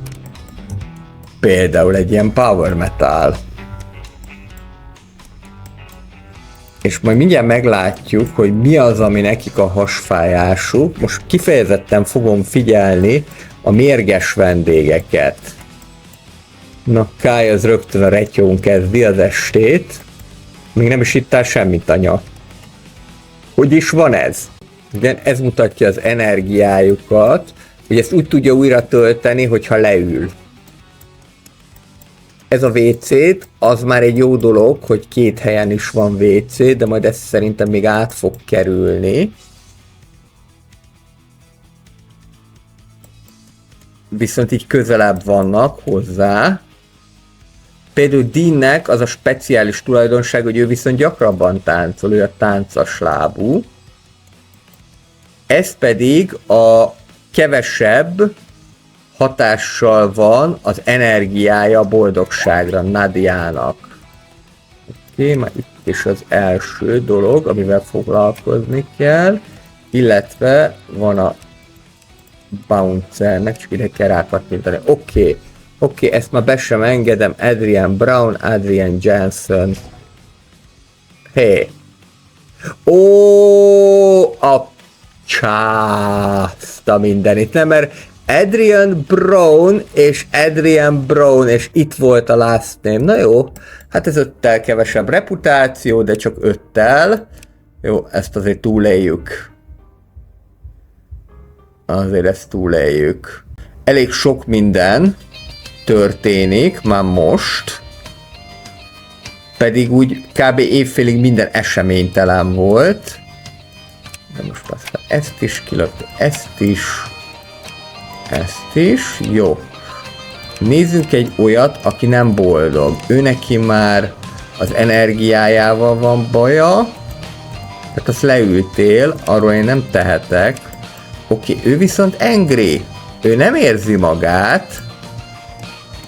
például egy ilyen power metal. És majd mindjárt meglátjuk, hogy mi az, ami nekik a hasfájásuk. Most kifejezetten fogom figyelni a mérges vendégeket. Na, Kai az rögtön a retyón kezdi az estét. Még nem is ittál semmit, anya. Hogy is van ez? Igen, ez mutatja az energiájukat, hogy ezt úgy tudja újra tölteni, hogyha leül. Ez a WC-t, az már egy jó dolog, hogy 2 helyen is van WC, de majd ezt szerintem még át fog kerülni. Viszont így közelebb vannak hozzá. Például Deannek az a speciális tulajdonság, hogy ő viszont gyakrabban táncol, ő a táncas lábú. Ez pedig a kevesebb hatással van az energiája a boldogságra Nadiának. Oké, már itt is az első dolog, amivel foglalkozni kell, illetve van a bouncernek, csak ide kell rákattintani. Oké, ezt már be sem engedem. Adrian Brown, Adrian Johnson. Hé. A császta mindenit, nem, mert Adrian Brown, és itt volt a last name. Na jó, hát ez 5-tel kevesebb reputáció, de csak 5-tel. Jó, ezt azért túléljük. Azért ezt túléljük. Elég sok minden történik már most. Pedig úgy kb. Évfélig minden eseménytelen volt. De most aztán ezt is kilöpte, ezt is, jó. Nézzünk egy olyat, aki nem boldog. Ő neki már az energiájával van baja. Tehát azt leültél, arról én nem tehetek. Oké, ő viszont angry. Ő nem érzi magát.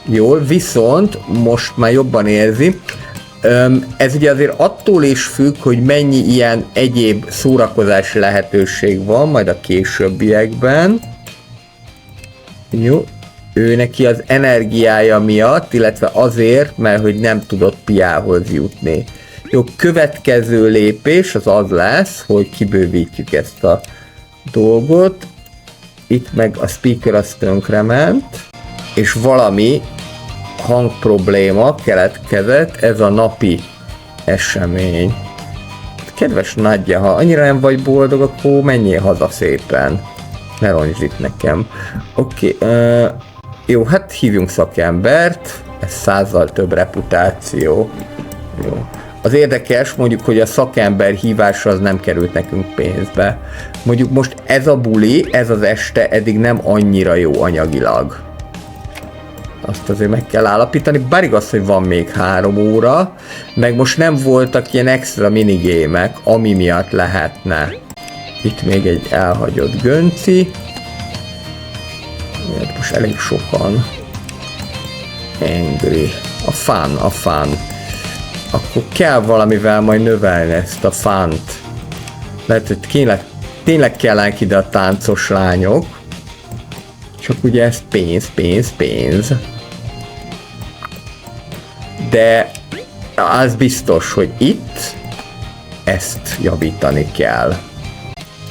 Jól, viszont most már jobban érzi. Ez ugye azért attól is függ, hogy mennyi ilyen egyéb szórakozási lehetőség van, majd a későbbiekben. Jó, ő neki az energiája miatt, illetve azért, mert hogy nem tudott piához jutni. Jó, következő lépés az lesz, hogy kibővítjük ezt a dolgot. Itt meg a speaker az tönkrement, és valami hangprobléma keletkezett, ez a napi esemény. Kedves Nadja, ha annyira nem vagy boldog, akkor menjél haza szépen. Ne roncsd itt nekem. Oké, jó, hát hívjunk szakembert, ez 100-zal több reputáció. Jó. Az érdekes, mondjuk, hogy a szakember hívása az nem került nekünk pénzbe. Mondjuk most ez a buli, ez az este eddig nem annyira jó anyagilag. Azt azért meg kell állapítani, bár igaz, hogy van még 3 óra, meg most nem voltak ilyen extra minigémek, ami miatt lehetne. Itt még egy elhagyott gönci. Most elég sokan. Angry. A fun. Akkor kell valamivel majd növelni ezt a funt. Lehet, hogy tényleg kellenek ide a táncos lányok. Csak ugye ez pénz. De az biztos, hogy itt ezt javítani kell.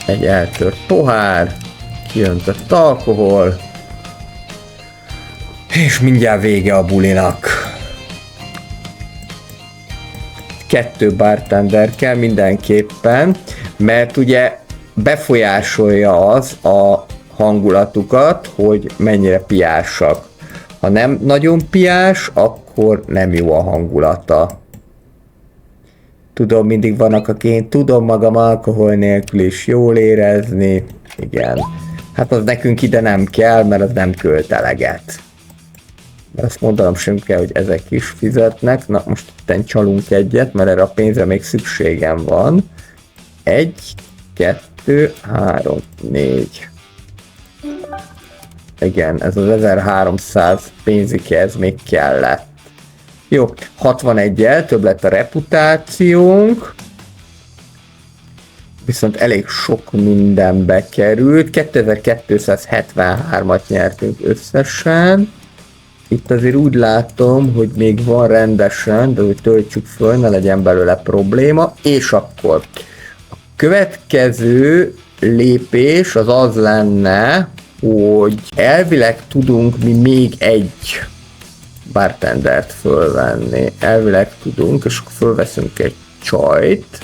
Egy eltört pohár, kiöntött alkohol, és mindjárt vége a bulinak. 2 bartender kell mindenképpen, mert ugye befolyásolja az a hangulatukat, hogy mennyire piásak. Ha nem nagyon piás, akkor nem jó a hangulata. Tudom, mindig vannak, akik tudom magam alkohol nélkül is jól érezni. Igen. Hát az nekünk ide nem kell, mert az nem költ eleget. Azt mondanom sem kell, hogy ezek is fizetnek. Na most itten csalunk egyet, mert erre a pénzre még szükségem van. 1, 2, 3, 4. Igen, ez az 1300 pénzike, ez még kellett. Jó, 61-el több lett a reputációnk. Viszont elég sok mindenbe került. 2273-at nyertünk összesen. Itt azért úgy látom, hogy még van rendesen, de hogy töltsük föl, ne legyen belőle probléma. És akkor a következő lépés az az lenne, hogy elvileg tudunk mi még egy bartendert fölvenni. Elvileg tudunk, és akkor fölveszünk egy csajt.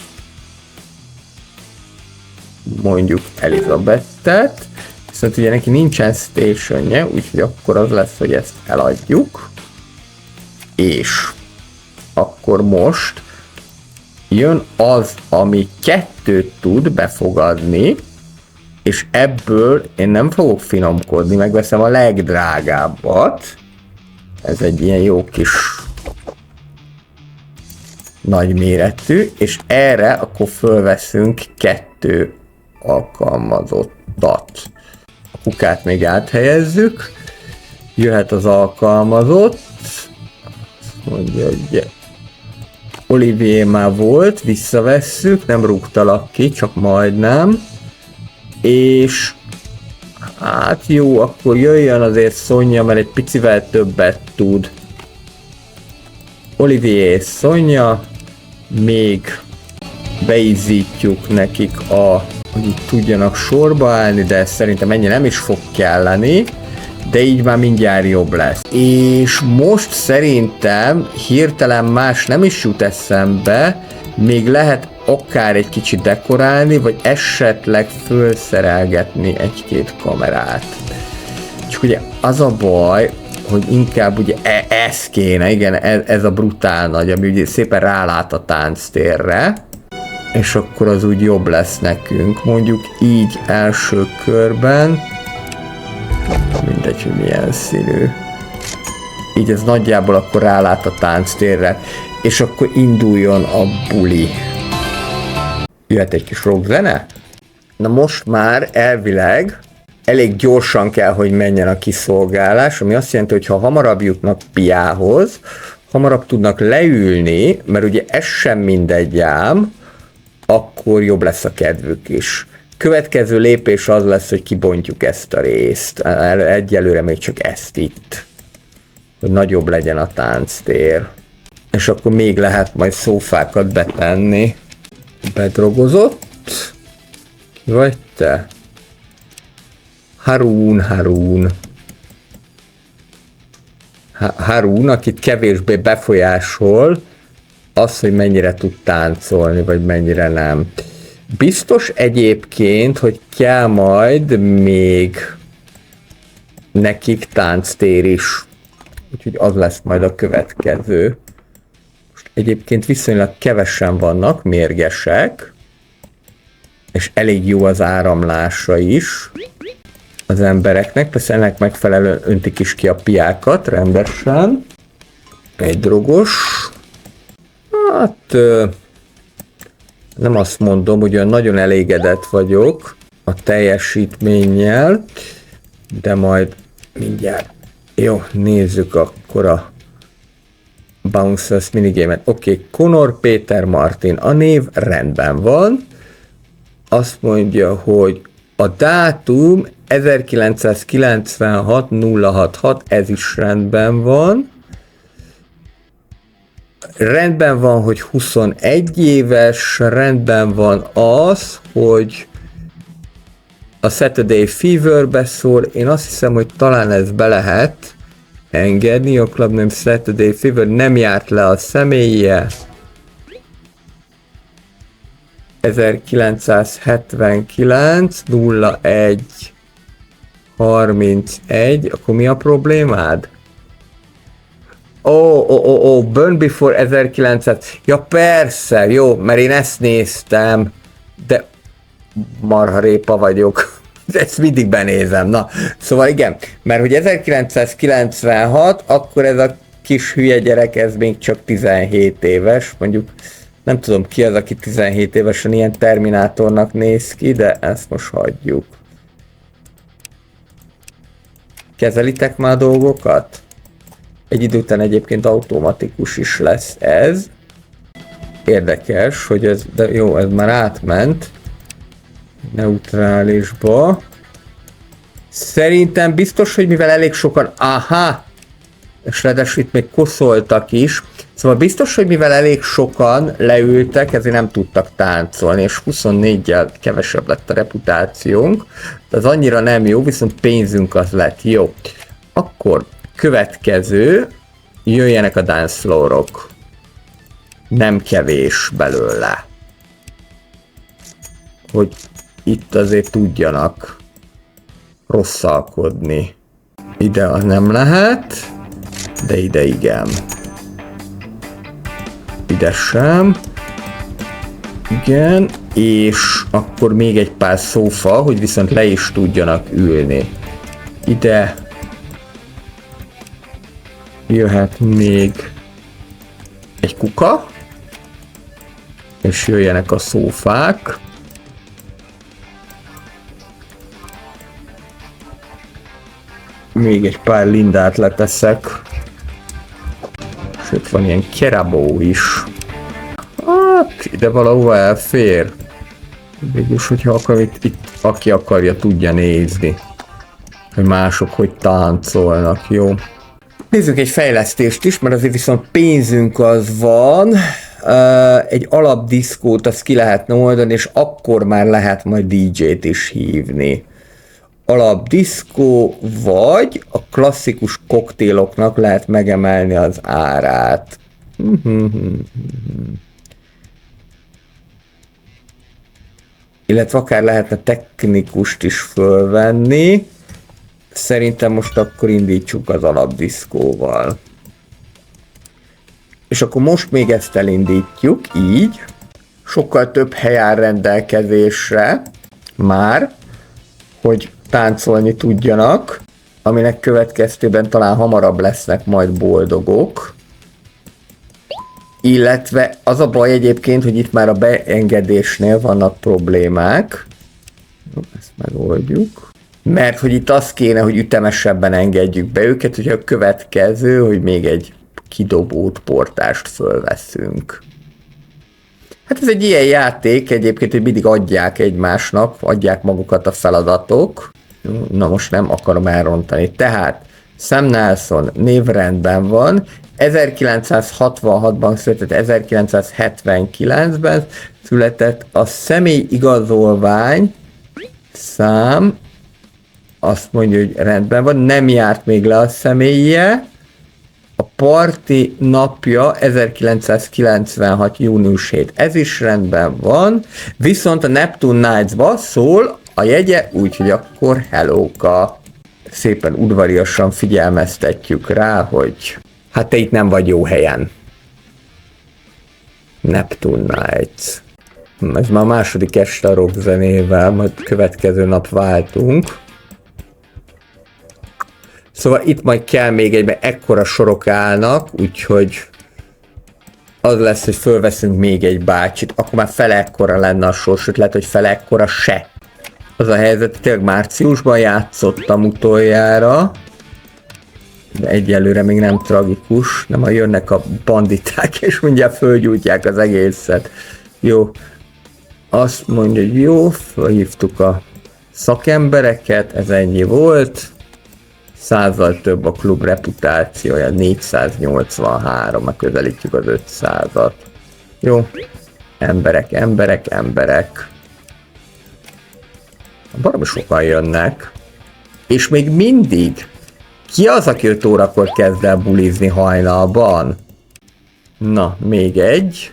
Mondjuk Elizabethet. Viszont ugye neki nincsen stationje, úgyhogy akkor az lesz, hogy ezt eladjuk. És akkor most jön az, ami 2 tud befogadni, és ebből én nem fogok finomkodni, megveszem a legdrágábbat. Ez egy ilyen jó kis nagy méretű, és erre akkor fölveszünk 2 alkalmazottat. A kukát még áthelyezzük, jöhet az alkalmazott, mondja, hogy Olivier már volt, visszavesszük, nem rúgtalak ki, csak majdnem, és hát jó, akkor jöjjön azért Sonja, mert egy picivel többet tud. Olivier és Sonja, még beízítjuk nekik hogy itt tudjanak sorba állni, de szerintem ennyi nem is fog kelleni, de így már mindjárt jobb lesz. És most szerintem hirtelen más nem is jut eszembe, még lehet akár egy kicsit dekorálni, vagy esetleg fölszerelgetni 1-2 kamerát. Csak ugye az a baj, hogy inkább ugye ez kéne, igen, ez a brutál nagy, ami ugye szépen rálát a tánctérre, és akkor az úgy jobb lesz nekünk. Mondjuk így első körben, mindegy, hogy milyen színű. Így ez nagyjából akkor rálát a tánctérre, és akkor induljon a buli. Jöhet egy kis rockzene? Na most már elvileg elég gyorsan kell, hogy menjen a kiszolgálás, ami azt jelenti, hogy ha hamarabb jutnak piához, hamarabb tudnak leülni, mert ugye ez sem mindegy ám, akkor jobb lesz a kedvük is. Következő lépés az lesz, hogy kibontjuk ezt a részt. Egyelőre még csak ezt itt. Hogy nagyobb legyen a tánctér. És akkor még lehet majd szófákat betenni. Bedrogozott? Ki vagy te? Harun. Harun, akit kevésbé befolyásol, az, hogy mennyire tud táncolni, vagy mennyire nem. Biztos egyébként, hogy kell majd még nekik tánctér is. Úgyhogy az lesz majd a következő. Most egyébként viszonylag kevesen vannak, mérgesek, és elég jó az áramlása is az embereknek. Persze ennek megfelelően öntik is ki a piákat rendesen. Egy drogos. Hát nem azt mondom, hogy olyan nagyon elégedett vagyok a teljesítménnyel, de majd mindjárt. Jó, nézzük akkor a Bouncers minigame-et. Oké, Conor Péter Martin. A név rendben van. Azt mondja, hogy a dátum 1996-066, ez is rendben van. Rendben van, hogy 21 éves, rendben van az, hogy a Saturday Fever-be szól. Én azt hiszem, hogy talán ez be lehet engedni. A Club Name Saturday Fever nem járt le a személye. 1979 01 31. Akkor mi a problémád? Burn Before 1900. Ja persze, jó, mert én ezt néztem, de marha répa vagyok. Ezt mindig benézem, na. Szóval igen, mert hogy 1996, akkor ez a kis hülye gyerek, ez még csak 17 éves, mondjuk nem tudom ki az, aki 17 évesen ilyen Terminátornak néz ki, de ezt most hagyjuk. Kezelitek már a dolgokat? Egy idő után egyébként automatikus is lesz ez. Érdekes, hogy ez, de jó, ez már átment. Neutrálisba. Szerintem biztos, hogy mivel elég sokan... Aha! És ráadásul itt még koszoltak is. Szóval biztos, hogy mivel elég sokan leültek, ezért nem tudtak táncolni, és 24-jel kevesebb lett a reputációnk. De az annyira nem jó, viszont pénzünk az lett. Jó. Akkor következő, jöjjenek a dance floorok. Nem kevés belőle. Hogy itt azért tudjanak rosszalkodni. Ide az nem lehet, de ide igen. Ide sem. Igen, és akkor még egy pár szófa, hogy viszont le is tudjanak ülni. Ide jöhet még egy kuka, és jöjjenek a szófák. Még egy pár lindát leteszek. És itt van ilyen kerabó is. Hát, ide valahova elfér. Végülis, hogyha akar, itt aki akarja, tudja nézni, hogy mások hogy táncolnak, jó? Nézzük egy fejlesztést is, mert azért viszont pénzünk az van. Egy alapdiszkót azt ki lehetne oldani, és akkor már lehet majd DJ-t is hívni. Alapdiszkó, vagy a klasszikus koktéloknak lehet megemelni az árát. Illetve akár lehetne technikust is fölvenni. Szerintem most akkor indítsuk az alapdiszkóval. És akkor most még ezt elindítjuk, így. Sokkal több hely áll rendelkezésre már, hogy táncolni tudjanak, aminek következtében talán hamarabb lesznek majd boldogok. Illetve az a baj egyébként, hogy itt már a beengedésnél vannak problémák. Ezt megoldjuk. Mert hogy itt az kéne, hogy ütemesebben engedjük be őket, hogy a következő, hogy még egy kidobót, portást fölveszünk. Hát ez egy ilyen játék egyébként, hogy mindig adják egymásnak, adják magukat a feladatok. Na most nem akarom elrontani. Tehát Sam Nelson névrendben van, 1966-ban született, 1979-ben született, a személy igazolvány szám, azt mondja, hogy rendben van, nem járt még le a személye, a parti napja 1996. június 7. Ez is rendben van, viszont a Neptune Nights-ba szól a jegye, úgyhogy akkor hellóka. Szépen udvariasan figyelmeztetjük rá, hogy hát te itt nem vagy jó helyen. Neptune Nights. Ez már a második este a rock zenével, majd következő nap váltunk. Szóval itt majd kell még egy, mert ekkora sorok állnak, úgyhogy az lesz, hogy fölveszünk még egy bácsit, akkor már fele ekkora lenne a sor, sőt lehet, hogy fele ekkora se. Az a helyzet, tényleg márciusban játszottam utoljára, de egyelőre még nem tragikus, nem, ha jönnek a banditák, és mindjárt fölgyújtják az egészet. Jó, azt mondja, hogy jó, felhívtuk a szakembereket, ez ennyi volt. 100-zal több a klub reputációja, 483, már közelítjük az 500-at. Jó, emberek, emberek, emberek. Baromi sokan jönnek. És még mindig, ki az, aki 5 órakor kezd el bulizni hajnalban? Na, még egy.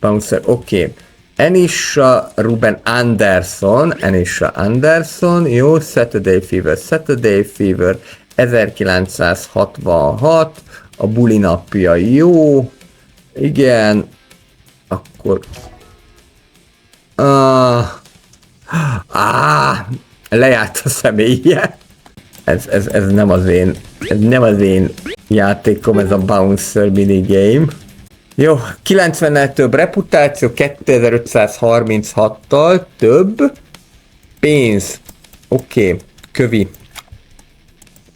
Bouncer, oké. Anisha Ruben Anderson, jó, Saturday Fever, 1966, a buli napja jó, igen, akkor, Lejárt a személye. Ez nem az én játékom, ez a Bouncer minigame. Jó, 90-nel több reputáció, 2536-tal több pénz. Oké, kövi.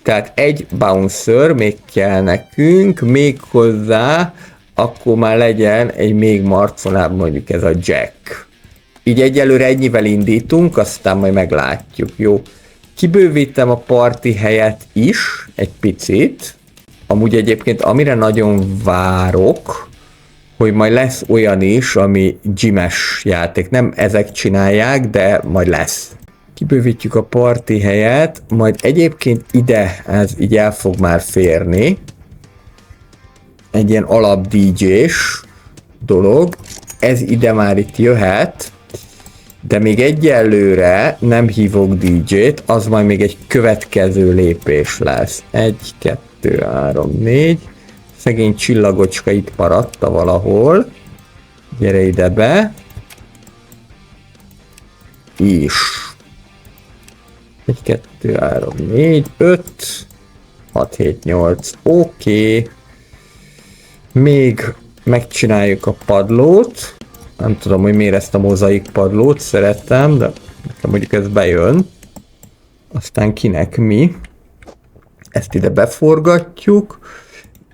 Tehát egy bouncer még kell nekünk, még hozzá, akkor már legyen egy még marconább, mondjuk ez a Jack. Így egyelőre ennyivel indítunk, aztán majd meglátjuk, jó. Kibővítem a parti helyet is, egy picit. Amúgy egyébként amire nagyon várok, hogy majd lesz olyan is, ami gymes játék. Nem ezek csinálják, de majd lesz. Kibővítjük a parti helyet, majd egyébként ide ez így el fog már férni. Egy ilyen alap DJ-s dolog. Ez ide már itt jöhet, de még egyelőre nem hívok DJ-t, az majd még egy következő lépés lesz. 1, 2, 3, 4. Szegény csillagocska itt maradta valahol. Gyere ide be. Is. 1, 2, 3, 4, 5, 6, 7, 8. Oké. Még megcsináljuk a padlót. Nem tudom, hogy miért ezt a mozaik padlót szerettem, de nekem mondjuk ez bejön. Aztán kinek mi. Ezt ide beforgatjuk.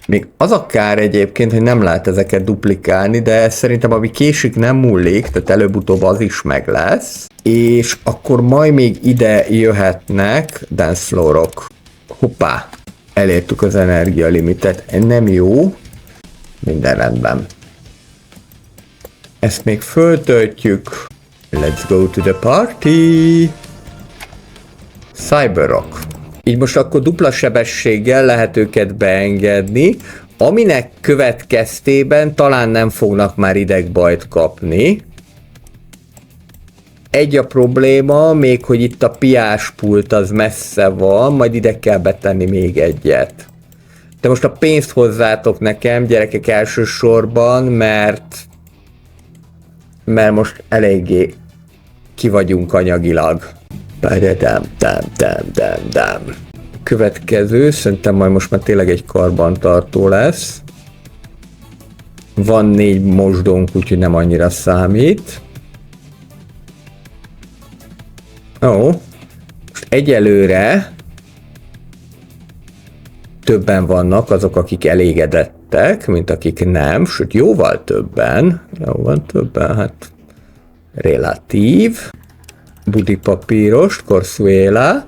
Még az a kár egyébként, hogy nem lehet ezeket duplikálni, de szerintem ami késik nem múlik, tehát előbb-utóbb az is meg lesz. És akkor majd még ide jöhetnek dance floorok. Hoppá! Elértük az energialimitet. Nem jó. Minden rendben. Ezt még föltöltjük. Let's go to the party! Cyberrock. Így most akkor dupla sebességgel lehet őket beengedni, aminek következtében talán nem fognak már idegbajt kapni. Egy a probléma, még hogy itt a piáspult az messze van, majd ide kell betenni még egyet. De most a pénzt hozzátok nekem, gyerekek, elsősorban, mert most eléggé ki vagyunk anyagilag. Következő, szerintem majd most már tényleg egy karbantartó lesz. Van 4 mosdónk, úgyhogy nem annyira számít. Ó, most egyelőre többen vannak azok, akik elégedettek, mint akik nem, sőt jóval többen. Jóval többen, hát relatív. Budipapíros, Corsuela.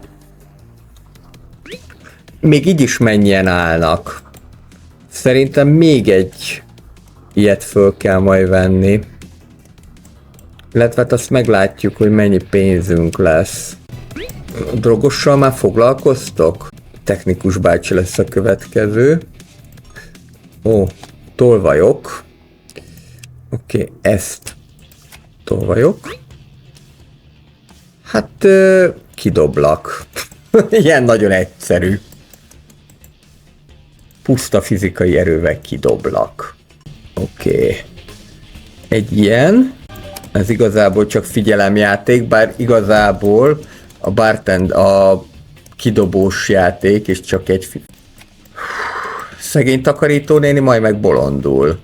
Még így is mennyien állnak. Szerintem még egy ilyet föl kell majd venni. Illetve hát azt meglátjuk, hogy mennyi pénzünk lesz. A drogossal már foglalkoztok? Technikus bácsi lesz a következő. Ó, tolvajok. Oké, ezt tolvajok. Hát kidoblak. Ilyen nagyon egyszerű. Puszta fizikai erővel kidoblak. Oké. Egy ilyen. Ez igazából csak figyelemjáték, bár igazából a kidobós játék, és csak egy szegény takarítónéni majd megbolondul.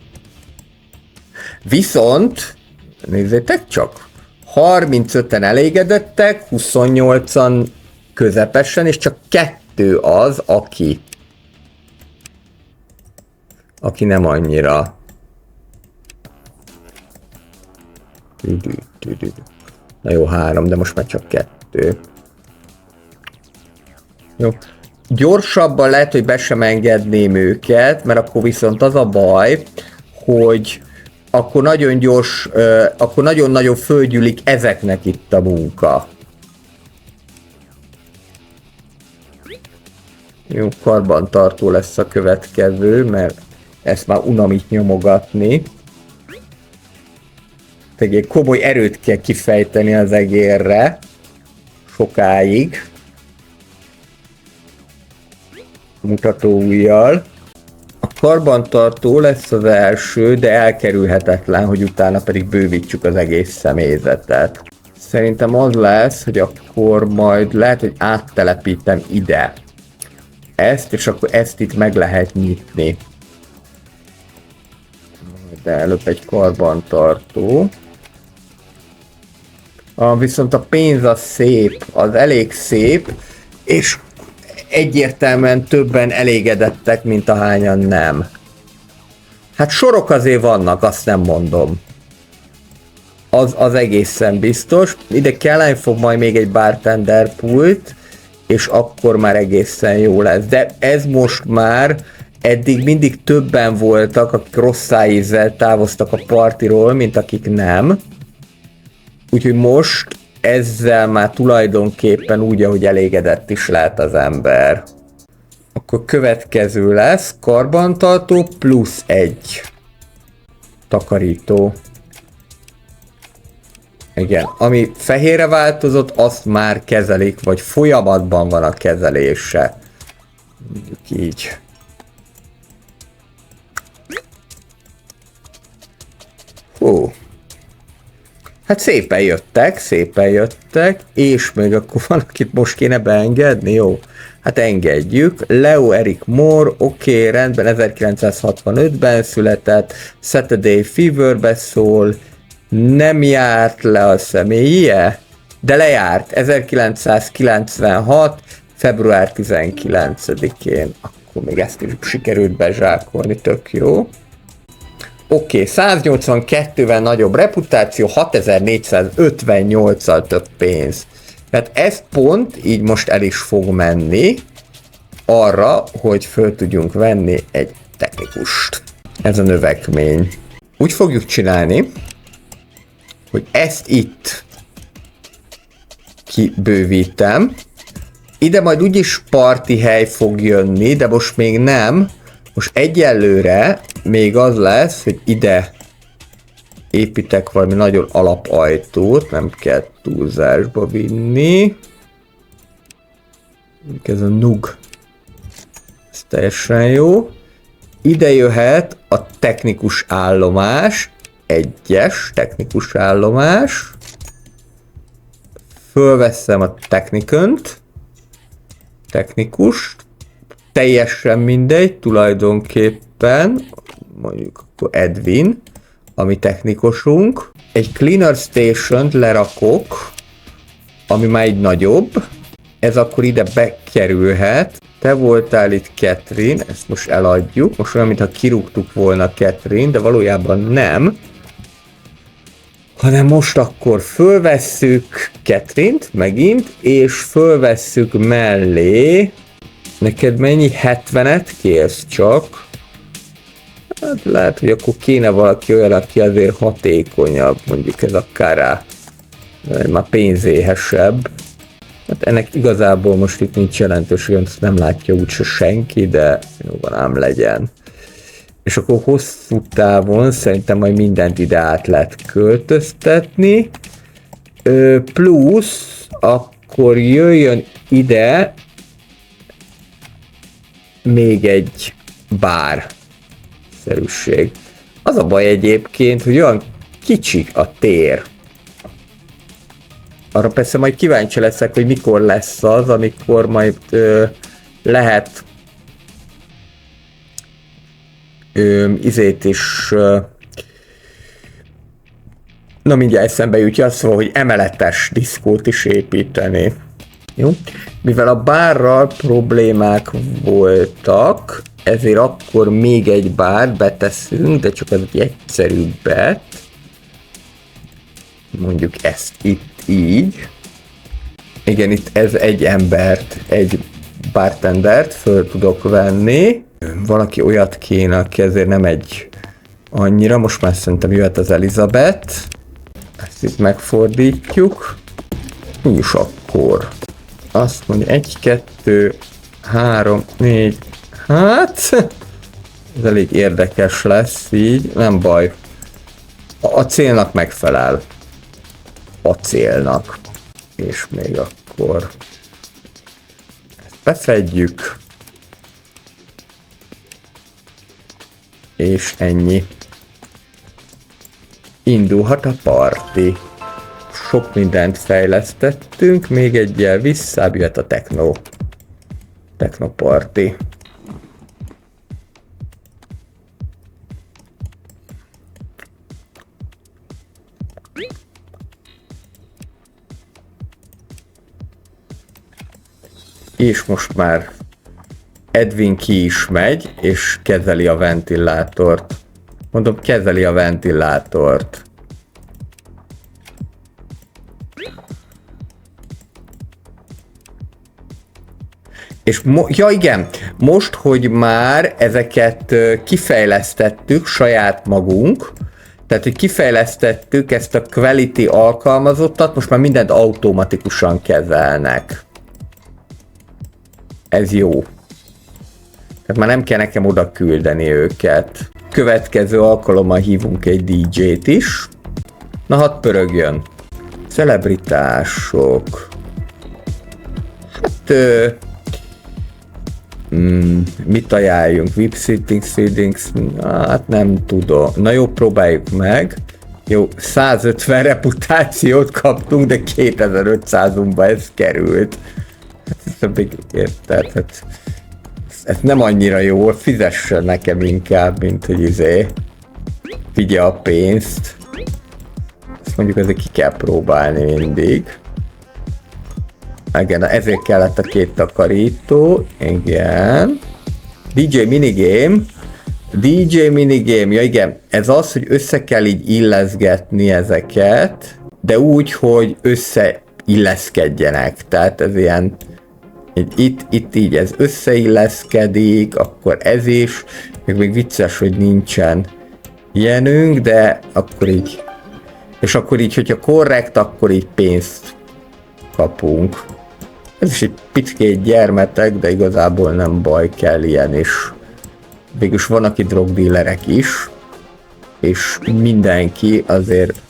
Viszont, nézzétek csak, 35-en elégedettek, 28-an közepesen, és csak 2 az, aki nem annyira. Na jó, 3, de most már csak 2. Jó. Gyorsabban lehet, hogy be sem engedném őket, mert akkor viszont az a baj, hogy akkor nagyon gyors, akkor nagyon-nagyon fölgyűlik ezeknek itt a munka. Jó, karbantartó lesz a következő, mert ezt már unamít nyomogatni. Tehát komoly erőt kell kifejteni az egérre. Sokáig. Mutatóujjal. A karbantartó lesz az első, de elkerülhetetlen, hogy utána pedig bővítsük az egész személyzetet. Szerintem az lesz, hogy akkor majd lehet, hogy áttelepítem ide ezt, és akkor ezt itt meg lehet nyitni. De előbb egy karbantartó. Viszont a pénz az szép, az elég szép, és egyértelműen többen elégedettek, mint ahányan nem. Hát sorok azért vannak, azt nem mondom. Az egészen biztos. Ide kellene fog majd még egy bartender pult, és akkor már egészen jó lesz. De ez most már eddig mindig többen voltak, akik rossz ízzel távoztak a partiról, mint akik nem. Úgyhogy most ezzel már tulajdonképpen úgy, ahogy elégedett is lehet az ember. Akkor következő lesz karbantartó plusz egy takarító. Igen, ami fehérre változott, azt már kezelik, vagy folyamatban van a kezelése. Mondjuk így. Hú. Hát szépen jöttek, és még akkor van, akit most kéne beengedni, jó? Hát engedjük. Leo Eric Moore, oké, rendben, 1965-ben született, Saturday Feverbe szól, nem járt le a személye, de lejárt 1996. február 19-én. Akkor még ezt is sikerült bezsákolni, tök jó. Oké, 182-vel nagyobb reputáció, 6458-al több pénz. Tehát ez pont így most el is fog menni arra, hogy föl tudjunk venni egy technikust. Ez a növekmény. Úgy fogjuk csinálni, hogy ezt itt kibővítem. Ide majd úgyis parti hely fog jönni, de most még nem. Most egyelőre még az lesz, hogy ide építek valami nagyon alapajtót, nem kell túlzásba vinni. Ez a nug. Ez teljesen jó. Ide jöhet a technikus állomás, egyes technikus állomás. Fölveszem a technikust, teljesen mindegy, tulajdonképpen, mondjuk akkor Edwin, ami technikusunk. Egy cleaner station-t lerakok, ami már egy nagyobb, ez akkor ide bekerülhet. Te voltál itt Catherine, ezt most eladjuk, most olyan, mintha kirúgtuk volna Catherine, de valójában nem. Hanem most akkor fölvesszük Catherine-t megint, és fölvesszük mellé. Neked mennyi 70-et kérsz csak? Hát lehet, hogy akkor kéne valaki olyan, aki azért hatékonyabb, mondjuk ez a Kara. Már pénzéhesebb. Hát ennek igazából most itt nincs jelentősége, ezt nem látja úgyse senki, de jó van, ám legyen. És akkor hosszú távon szerintem majd mindent ide át lehet költöztetni. Plusz akkor jöjjön ide még egy bár-szerűség. Az a baj egyébként, hogy olyan kicsi a tér. Arra persze majd kíváncsi leszek, hogy mikor lesz az, amikor majd lehet izét is na mindjárt eszembe jutja azt, szóval, hogy emeletes diszkót is építeni. Jó? Mivel a bárral problémák voltak, ezért akkor még egy bárt beteszünk, de csak az egy egyszerűbbet. Mondjuk ezt itt így. Igen, itt ez egy embert, egy bartendert föl tudok venni. Valaki olyat kéne, aki ezért nem egy annyira. Most már szerintem jöhet az Elizabeth. Ezt itt megfordítjuk. És akkor azt mondja 1, 2, 3, 4. Hát ez elég érdekes lesz így. Nem baj. A célnak megfelel. A célnak. És még akkor ezt befedjük. És ennyi. Indulhat a parti. sok mindent fejlesztettünk, még egyel visszább jött a technoparty. És most már Edwin ki is megy, és kezeli a ventilátort. Mondom, kezeli a ventilátort. És ja igen, most, hogy már ezeket kifejlesztettük saját magunk, tehát, hogy kifejlesztettük ezt a quality alkalmazottat, most már mindent automatikusan kezelnek. Ez jó. Tehát már nem kell nekem oda küldeni őket. Következő alkalommal hívunk egy DJ-t is. Na, hadd pörögjön. Celebritások. Hát... mit ajánljunk? VIP seatings, hát nem tudom. Na jó, próbáljuk meg. Jó, 150 reputációt kaptunk, de 2500-unkba ez került. Hát érted, hát ez nem annyira jó, fizessen nekem inkább, mint hogy vigye a pénzt. Ezt mondjuk azért ki kell próbálni mindig. Igen, ezért kellett a 2 takarító. Igen. DJ minigame, ja igen, ez az, hogy össze kell így illeszgetni ezeket, de úgy, hogy összeilleszkedjenek. Tehát ez ilyen, itt így ez összeilleszkedik, akkor ez is, még vicces, hogy nincsen ilyenünk, de akkor így, és akkor így, hogyha korrekt, akkor így pénzt kapunk. Ez is egy picikét gyermetek, de igazából nem baj, kell ilyen is. Végülis vannak itt drogdílerek is, és mindenki azért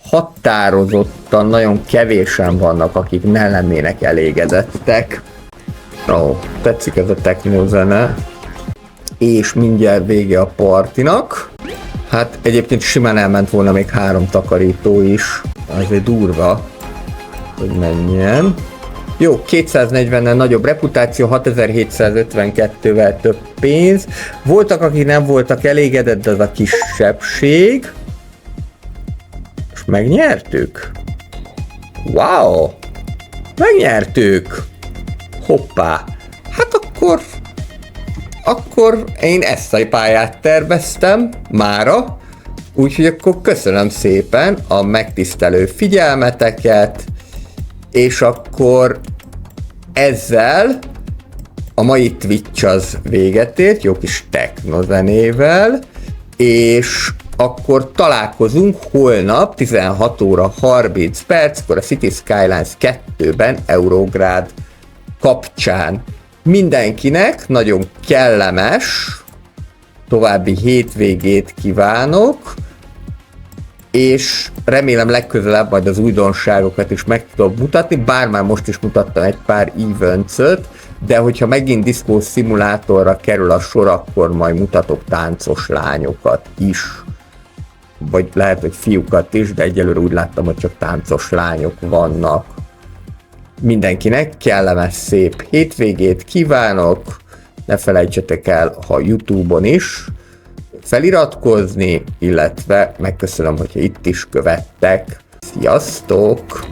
határozottan, nagyon kevésen vannak, akik ne lennének elégedettek. Ó, tetszik ez a technózene. És mindjárt vége a partinak. Hát egyébként simán elment volna még 3 takarító is. Azért durva, hogy menjen. Jó, 240-nel nagyobb reputáció, 6752-vel több pénz. Voltak, akik nem voltak elégedett, de az a kisebbség. És megnyertük. Wow! Megnyertük! Hoppá! Hát akkor én ezt a pályát terveztem mára. Úgyhogy akkor köszönöm szépen a megtisztelő figyelmeteket, és akkor ezzel a mai Twitch az véget ért, jó kis technozenével, és akkor találkozunk holnap 16 óra 30 perckor a City Skylines 2-ben Eurográd kapcsán. Mindenkinek nagyon kellemes további hétvégét kívánok, és remélem legközelebb majd az újdonságokat is meg tudom mutatni, bár már most is mutattam egy pár events-öt, de hogyha megint diszkó szimulátorra kerül a sor, akkor majd mutatok táncos lányokat is. Vagy lehet, hogy fiúkat is, de egyelőre úgy láttam, hogy csak táncos lányok vannak. Mindenkinek kellemes szép hétvégét kívánok, ne felejtsetek el, ha YouTube-on is feliratkozni, illetve megköszönöm, hogyha itt is követtek. Sziasztok!